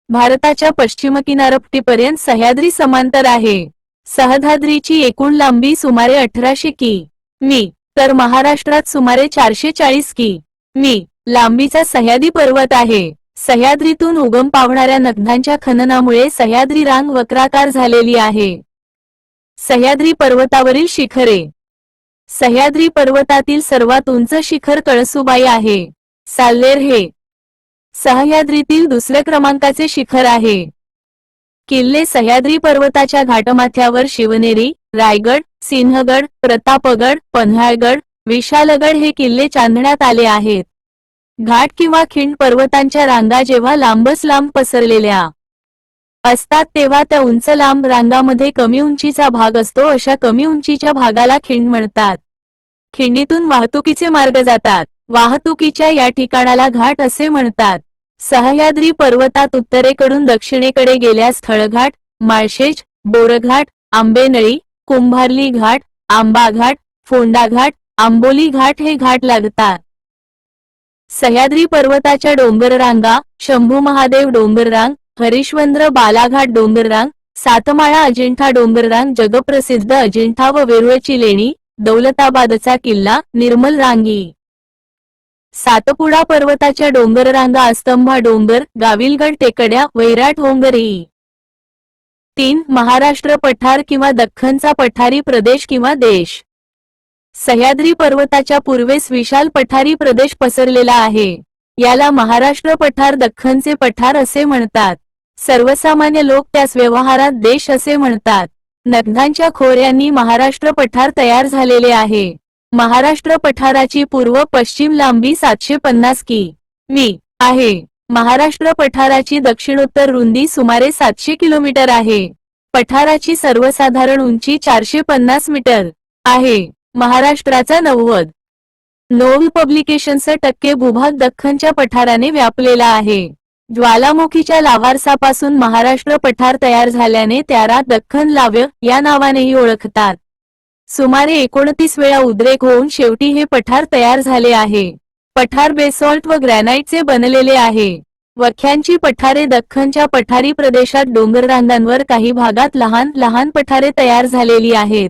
भारताच्या पश्चिम किनारपट्टीपर्यंत सह्याद्री समांतर आहे. सह्याद्रीची एकूण लांबी सुमारे 1800 कि.मी. तर महाराष्ट्रात सुमारे 440 कि.मी. लांबीचा सह्याद्री पर्वत आहे. सह्याद्रीतून उगम पावणाऱ्या नद्यांच्या खननामुळे सह्याद्री रांग वक्राकार झालेली आहे. सह्याद्री पर्वतावरील शिखरे. सह्याद्री पर्वतातील सर्वात उंच शिखर कळसुबाई आहे. साल्हेर हे सह्याद्रीतील दुसऱ्या क्रमांकाचे शिखर आहे. किल्ले. सह्याद्री पर्वताच्या घाटमाथ्यावर शिवनेरी, रायगड, सिंहगड, प्रतापगड, पन्हाळगड, विशालगड हे किल्ले चांदण्यात आले आहेत. घाट किंवा खिंड. पर्वतांच्या रांगा जेव्हा लांबच लांब पसरलेल्या असतात तेव्हा त्या उंच लांब रांगामध्ये कमी उंचीचा भाग असतो. अशा कमी उंचीच्या भागाला खिंड म्हणतात. खिंडीतून वाहतुकीचे मार्ग जातात. वाहतुकीच्या या ठिकाणाला घाट असे म्हणतात. सह्याद्री पर्वतात उत्तरेकडून दक्षिणेकडे गेल्यास स्थळघाट, माळशेज, बोरघाट, आंबेनळी, कुंभार्ली घाट, आंबा घाट, फोंडा घाट, आंबोली घाट हे घाट लागतात. सह्याद्री पर्वताच्या डोंगररांगा. शंभू महादेव डोंगररांग, हरिश्चंद्र बालाघाट डोंगररांग, सातमाळा अजिंठा डोंगररांग, जगप्रसिद्ध अजिंठा व वेरूळची लेणी, दौलताबादचा किल्ला, निर्मल रांगी. सातपुडा पर्वताच्या डोंगररांगा. अस्तंभा डोंगर, गाविलगड टेकड्या, वैराट डोंगरी. 3. महाराष्ट्र पठार किंवा दख्खनचा पठारी प्रदेश किंवा देश. सह्याद्री पर्वताच्या पूर्वेस विशाल पठारी प्रदेश पसरलेला आहे. याला महाराष्ट्र पठार, दख्खनचे पठार असे म्हणतात. सर्वसामान्य लोक त्यास व्यवहारात देश असे म्हणतात. नद्यांच्या खोऱ्यांनी महाराष्ट्र पठार तयार झालेले आहे. महाराष्ट्र पठाराची पूर्व पश्चिम लांबी 750 कि.मी. आहे. महाराष्ट्र पठाराची दक्षिणोत्तर रुंदी सुमारे 700 किलोमीटर आहे. पठाराची सर्वसाधारण उंची 450 मीटर आहे. महाराष्ट्राचा 90 पब्लिकेशनचा टक्के भूभाग दख्खनच्या पठाराने व्यापलेला आहे. ज्वालामुखीच्या लाव्हारसापासून महाराष्ट्र पठार तयार झाल्याने त्याला दख्खन लाव्ह या नावानेही ओळखतात. सुमारे 29 वेळा उद्रेक होऊन शेवटी हे पठार तयार झाले आहे. पठार बेसॉल्ट व ग्रॅनाइटचे बनलेले आहे. वख्यांची पठारे. दख्खनच्या पठारी प्रदेशात डोंगररांगांवर काही भागात लहान लहान पठारे तयार झालेली आहेत.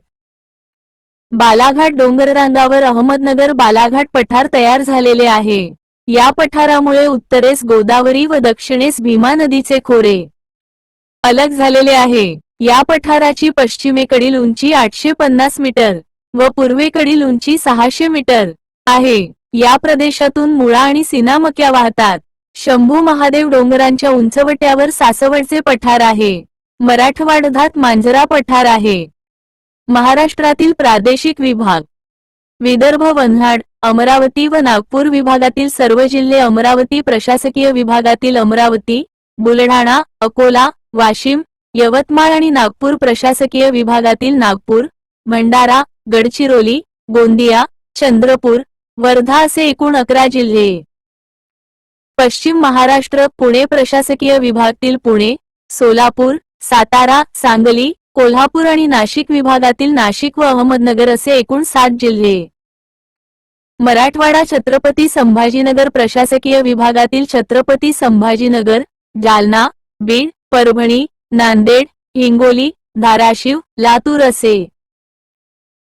बालाघाट डोंगररांगावर अहमदनगर बालाघाट पठार तयार झालेले आहे. या पठारामुळे उत्तरेस गोदावरी व दक्षिणेस भीमा नदीचे खोरे अलग झालेले आहे. या पठाराची पश्चिमेकडील उंची 850 मीटर व पूर्वेकडील उंची 600 मीटर आहे. या प्रदेशातून मुळा आणि सिनामक्या वाहतात. शंभू महादेव डोंगरांच्या उंचवट्यावर सासवडचे पठार आहे. मराठवाड्यात मांजरा पठार आहे. महाराष्ट्रातील प्रादेशिक विभाग. विदर्भ, वन्हाड, अमरावती व नागपूर विभागातील सर्व जिल्हे. अमरावती प्रशासकीय विभागातील अमरावती, बुलढाणा, अकोला, वाशिम, यवतमाळ आणि नागपूर प्रशासकीय विभागातील नागपूर, भंडारा, गडचिरोली, गोंदिया, चंद्रपूर, वर्धा असे एकूण 11 जिल्हे. पश्चिम महाराष्ट्र. पुणे प्रशासकीय विभागातील पुणे, सोलापूर, सातारा, सांगली, कोल्हापूर आणि नाशिक विभागातील नाशिक व अहमदनगर असे एकूण 7 जिल्हे. मराठवाडा. छत्रपती संभाजीनगर प्रशासकीय विभागातील छत्रपती संभाजीनगर, जालना, बीड, परभणी, नांदेड, हिंगोली, धाराशिव, लातूर असे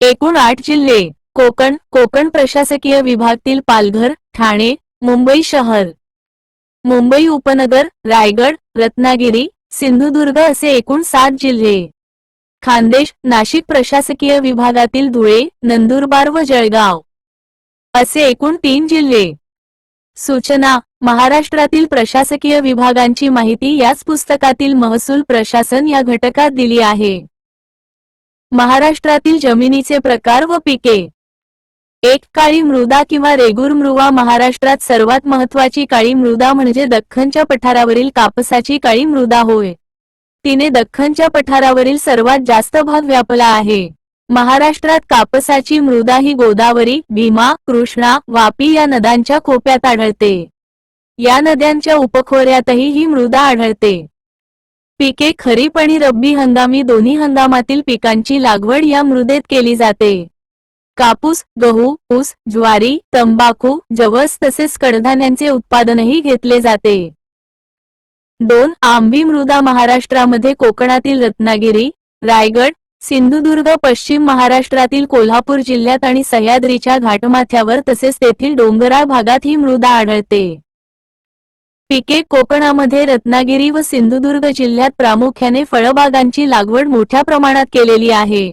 एकूण 8 जिल्हे. कोकण. कोकण प्रशासकीय विभागातील पालघर, ठाणे, मुंबई शहर, मुंबई उपनगर, रायगड, रत्नागिरी, सिंधुदुर्ग असे एकूण 7 जिल्हे. खानदेश. नाशिक प्रशासकीय विभागातील धुळे, नंदुरबार व जळगाव असे एकूण 3 जिल्हे. सूचना. महाराष्ट्रातील प्रशासकीय विभागांची माहिती याच पुस्तकातील महसूल प्रशासन या घटकात दिली आहे. महाराष्ट्रातील जमिनीचे प्रकार व पिके. 1. काळी मृदा किंवा रेगूर मृदा. महाराष्ट्रात सर्वात महत्वाची काळी मृदा म्हणजे दख्खनच्या पठारावरील कापसाची काळी मृदा होय. तिने दख्खनच्या पठारावरील सर्वात जास्त भाग व्यापला आहे. महाराष्ट्रात कापसाची मृदा ही गोदावरी, भीमा, कृष्णा, वापी या नद्यांच्या खोप्यात आढळते. या नद्यांच्या उपखोऱ्यातही ही मृदा आढळते. पिके खरीप आणि रब्बी हंगामी दोन्ही हंगामातील पिकांची लागवड या मृदेत केली जाते. कापूस, गहू, ऊस, ज्वारी, तंबाखू, जवस तसेच कडधान्यांचे उत्पादनही घेतले जाते. 2. आंबी मृदा महाराष्ट्रामध्ये कोकणातील रत्नागिरी, रायगड, सिंधुदुर्ग, पश्चिम महाराष्ट्रातील कोल्हापूर जिल्ह्यात आणि सह्याद्रीच्या घाटमाथ्यावर तसेच तेथील डोंगराळ भागात ही मृदा आढळते. पिके कोकणामध्ये रत्नागिरी व सिंधुदुर्ग जिल्ह्यात प्रामुख्याने फळबागांची लागवड मोठ्या प्रमाणात केलेली आहे.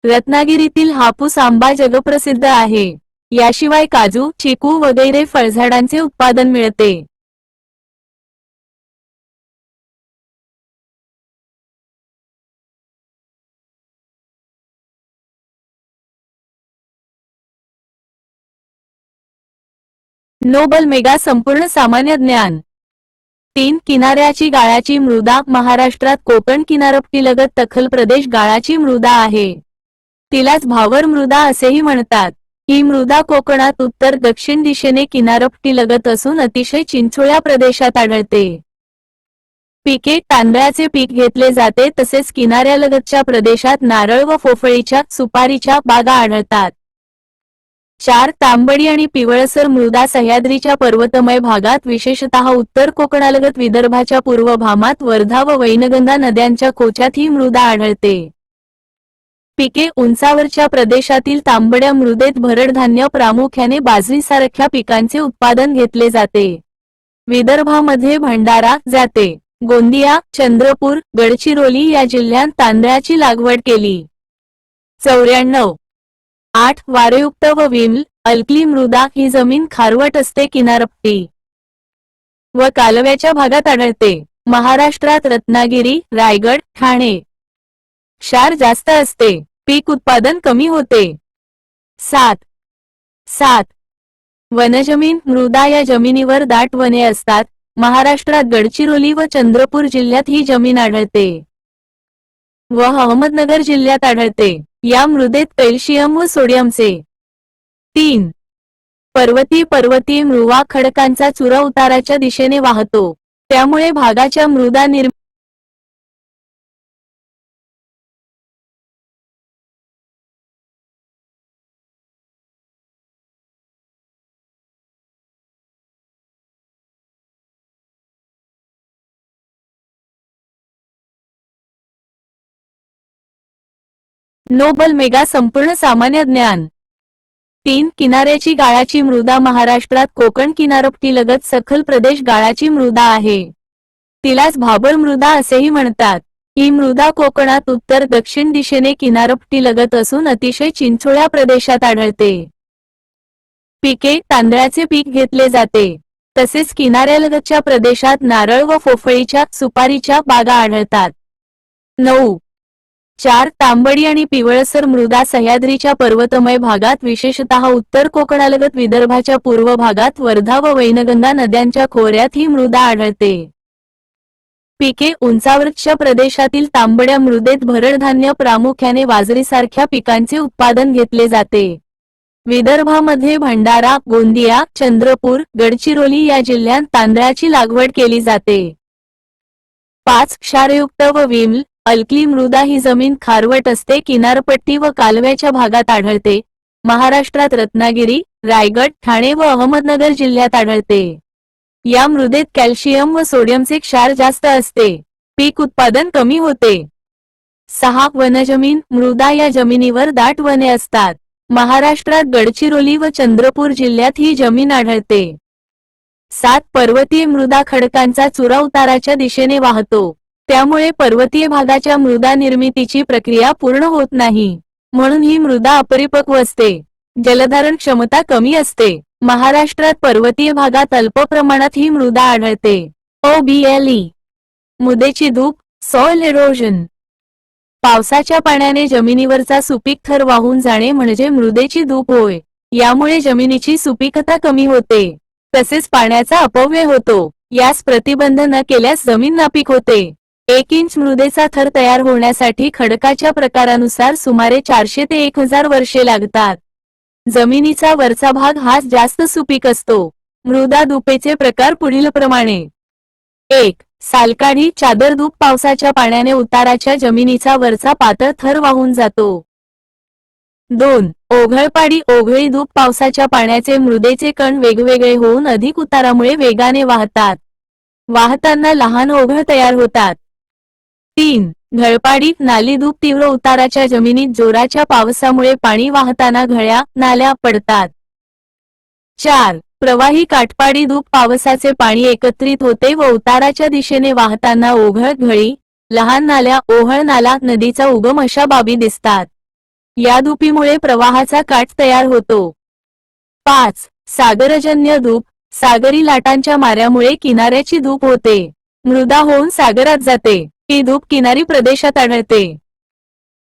रत्नागिरीतील हापूस आंबा जगप्रसिद्ध आहे. याशिवाय काजू, चिकू वगैरे फळझाडांचे उत्पादन मिळते. नोबल मेगा संपूर्ण सामान्य ज्ञान. 3. किनाऱ्याची गाळाची मृदा महाराष्ट्रात कोकण किनारपट्टीलगत तखल प्रदेश गाळाची मृदा आहे. तिलाच भावर मृदा असेही म्हणतात. ही मृदा कोकणात उत्तर दक्षिण दिशेने किनारपट्टीलगत असून अतिशय चिंचोळ्या प्रदेशात आढळते. पिके तांदळाचे पीक घेतले जाते तसेच किनाऱ्यालगतच्या प्रदेशात नारळ व पोफळीच्या, सुपारीच्या बागा आढळतात. 4. तांबडी आणि पिवळसर मृदा सह्याद्रीच्या पर्वतमय भागात विशेषतः उत्तर कोकणालगत विदर्भाच्या पूर्व भागात वर्धा व वैनगंगा नद्यांच्या खोच्यात ही मृदा आढळते. पिके उंचावरच्या प्रदेशातील तांबड्या मृदेत भरडधान्य प्रामुख्याने बाजरीसारख्या पिकांचे उत्पादन घेतले जाते. विदर्भामध्ये भंडारा, जाते, गोंदिया, चंद्रपूर, गडचिरोली या जिल्ह्यात तांदळाची लागवड केली. 94. 8. वारेयुक्त व विम्ल, अल्कली मृदा ही जमीन खारवट असते. किनारपट्टी व कालव्याच्या भागात आढळते. महाराष्ट्रात रत्नागिरी, रायगड, ठाणे क्षार जास्त असते. पीक उत्पादन कमी होते. 7. वनजमीन मृदा या जमिनीवर दाट वने असतात. महाराष्ट्रात गडचिरोली व चंद्रपूर जिल्ह्यात ही जमीन आढळते व अहमदनगर जिल्ह्यात आढळते. या मृदेत कॅल्शियम व सोडियमचे. 3. पर्वतीय मृदा खडकांचा चुरा उताराच्या दिशेने वाहतो. त्यामुळे भागाच्या मृदा नोबल मेगा संपूर्ण सामान्य ज्ञान. 3. किनाऱ्याची गाळाची मृदा महाराष्ट्रात कोकण किनारपट्टीलगत सखल प्रदेश गाळाची मृदा आहे. तिलाच भाबर मृदा असेही म्हणतात. ही मृदा कोकणात उत्तर दक्षिण दिशेने किनारपट्टीलगत असून अतिशय चिंचोळ्या प्रदेशात आढळते. पिके तांदळाचे पीक घेतले जाते. तसेच किनाऱ्यालगतच्या प्रदेशात नारळ व पोफळीच्या, सुपारीच्या बागा आढळतात. 9. 4. तांबडी आणि पिवळसर मृदा सह्याद्रीच्या पर्वतमय भागात विशेषतः उत्तर कोकणालगत विदर्भाच्या पूर्व भागात वर्धा व वैनगंगा नद्यांच्या खोऱ्यात ही मृदा आढळते. पिके उंचावरच्या प्रदेशातील तांबड्या मृदेत भरडधान्य प्रामुख्याने बाजरीसारख्या पिकांचे उत्पादन घेतले जाते. विदर्भामध्ये भंडारा, गोंदिया, चंद्रपूर, गडचिरोली या जिल्ह्यात तांदळाची लागवड केली जाते. 5. क्षारयुक्त व विम्ल, अल्कली मृदा ही जमीन खारवट असते. किनारपट्टी व कालव्याच्या भागात आढळते. महाराष्ट्रात रत्नागिरी, रायगड, ठाणे व अहमदनगर जिल्ह्यात आढळते. या मृदेत कॅल्शियम व सोडियमचे क्षार जास्त असते. पीक उत्पादन कमी होते. 6. वनजमीन मृदा या जमिनीवर दाट वने असतात. महाराष्ट्रात गडचिरोली व चंद्रपूर जिल्ह्यात ही जमीन आढळते. 7. पर्वतीय मृदा खडकांचा चुरा उताराच्या दिशेने वाहतो. त्यामुळे पर्वतीय भागाच्या मृदा निर्मितीची प्रक्रिया पूर्ण होत नाही. म्हणून ही मृदा अपरिपक्व असते. जलधारण क्षमता कमी असते. महाराष्ट्रात पर्वतीय भागात अल्प प्रमाणात ही मृदा आढळते. OBLE मृदेची धूप, सॉइल एरोजन. पावसाच्या पाण्याने जमिनीवरचा सुपीक थर वाहून जाणे म्हणजे मृदेची धूप होय. यामुळे जमिनीची सुपीकता कमी होते. तसेच पाण्याचा अपव्यय होतो. यास प्रतिबंध न केल्यास जमीन नापीक होते. 1 इंच मृदेचा थर तयार होण्यासाठी खडकाच्या प्रकारानुसार सुमारे 400 ते 1000 वर्षे लागतात. जमिनीचा वरचा भाग हाच जास्त सुपीक असतो. मृदा धुपेचे प्रकार पुढीलप्रमाणे. 1. सालकाढी चादर धूप पावसाच्या पाण्याने उताराच्या जमिनीचा वरचा पातळ थर वाहून जातो. 2. ओघळपाडी ओघळी धूप पावसाच्या पाण्याचे मृदेचे कण वेगवेगळे होऊन अधिक उतारामुळे वेगाने वाहतात. वाहताना लहान ओघळ तयार होतात. 3. घळपाडी नाली धूप तीव्र उताराच्या जमिनीत जोराच्या पावसामुळे पाणी वाहताना घळ्या नाल्या पडतात. 4. प्रवाही काठपाडी धूप पावसाचे पाणी एकत्रित होते व उताराच्या दिशेने वाहताना ओघळ घळी लहान नाल्या ओहळ नाला नदीचा उगम अशा बाबी दिसतात. या धुपीमुळे प्रवाहाचा काठ तयार होतो. 5. सागरजन्य धूप सागरी लाटांच्या माऱ्यामुळे किनाऱ्याची धूप होते. मृदा होऊन सागरात जाते. ही धूप किनारी प्रदेशात आढळते.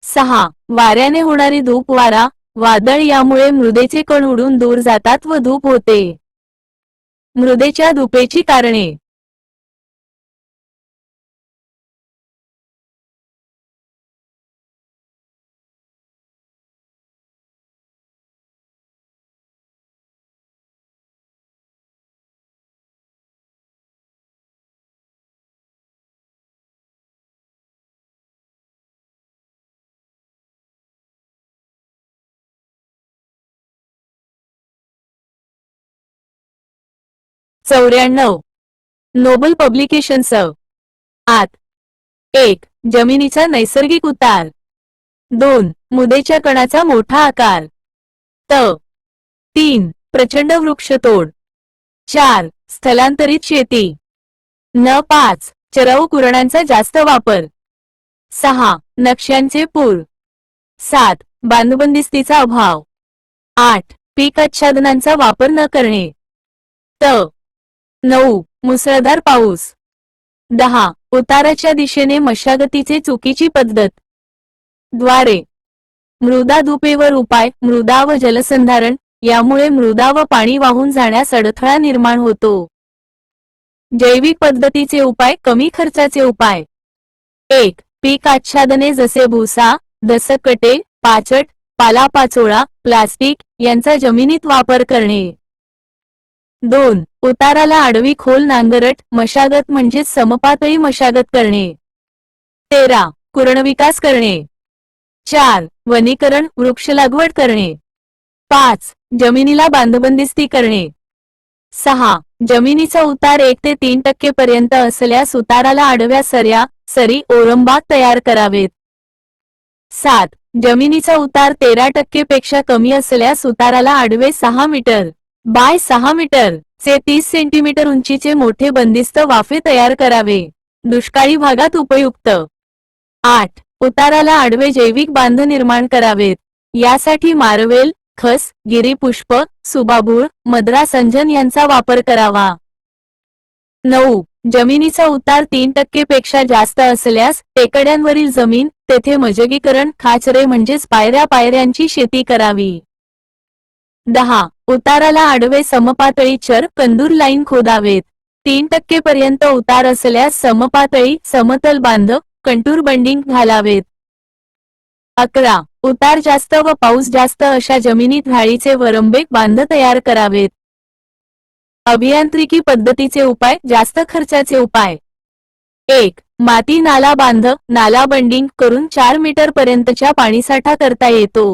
6. वाऱ्याने होणारी धूप वारा वादळ यामुळे मृदेचे कण उडून दूर जातात व धूप होते. मृदेच्या धुपेची कारणे. चौऱ्याण्णव. Nobel publications. आत. 1. जमिनीचा नैसर्गिक उतार. 2. मुदेच्या कणाचा मोठा आकार. 3. प्रचंड वृक्षतोड. 4. स्थलांतरित शेती. 5. चराऊ कुरणांचा जास्त वापर. 6. नक्ष्यांचे पूर. 7. बांधबंदिस्तीचा अभाव. 8. पीक आच्छादनांचा वापर न करणे. 9. मुसळधार पाऊस. 10. उताराच्या दिशेने मशागतीचे चुकीची पद्धत. द्वारे. मृदा धुपेवर उपाय मृदा व जलसंधारण यामुळे मृदा व पाणी वाहून जाण्यास अडथळा निर्माण होतो. जैविक पद्धतीचे उपाय कमी खर्चाचे उपाय. 1. पीक आच्छादने जसे भुसा दसकटे पाचट पालापाचोळा प्लास्टिक यांचा जमिनीत वापर करणे. 2. उताराला आडवी खोल नांगरट मशागत म्हणजेच समपातळी मशागत करणे. 13. कुरणविकास करणे. 4. वनीकरण वृक्ष लागवड करणे. 5. जमिनीला बांधबंदिस्ती करणे. 6. जमिनीचा उतार 1 ते 3% पर्यंत असल्यास उताराला आडव्या सऱ्या सरी ओरंबा तयार करावेत. 7. जमिनीचा उतार 13% पेक्षा कमी असल्यास उताराला आडवे 6 मीटर बाय 6 मीटर चे 30 सेंटीमीटर उंचीचे मोठे बंदिस्त वाफे तयार करावे. दुष्काळी भागात उपयुक्त. 8. उताराला आडवे जैविक बांध निर्माण करावेत. यासाठी मारवेल खस गिरीपुष्प सुबाबूळ मद्रास अंजन यांचा वापर करावा. 9. जमिनीचा उतार 3% पेक्षा जास्त असल्यास टेकड्यांवरील जमीन तेथे मजगीकरण खाचरे म्हणजेच पायऱ्यांची शेती करावी. 10. उताराला आडवे समपातळी चर कंदूर लाईन खोदावेत. 3% पर्यंत उतार असल्यास समपातळी समतल बांध कंटूर बंडिंग घालावेत. 11. उतार जास्त व पाऊस जास्त अशा जमिनीत व्याळीचे वरंबे बांध तयार करावेत. अभियांत्रिकी पद्धतीचे उपाय जास्त खर्चाचे उपाय. 1. माती नाला बांध नाला बंडिंग करून 4 मीटर पर्यंतच्या पाणीसाठा करता येतो.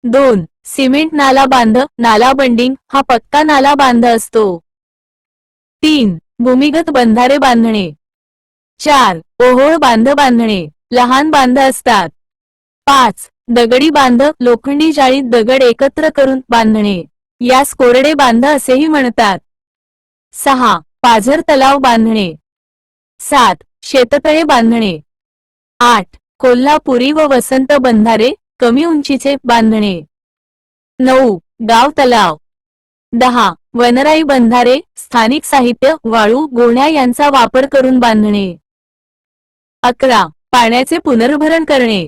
2. सिमेंट नाला बांध नाला बंडिंग हा पक्का नाला बांध असतो. 3. भूमिगत बंधारे बांधणे. 4. ओहोळ बांध बांधणे लहान बांध असतात. 5. दगडी बांध लोखंडी जाळीत दगड एकत्र करून बांधणे यास कोरडे बांध असेही म्हणतात. 6. पाझर तलाव बांधणे. 7. शेततळे बांधणे. 8. कोल्हापुरी व वसंत बंधारे कमी उंचीचे बांधणे. 9. गाव तलाव. 10. वनराई बंधारे स्थानिक साहित्य वाळू गोण्या यांचा वापर करून बांधणे. 11. पाण्याचे पुनर्भरण करणे.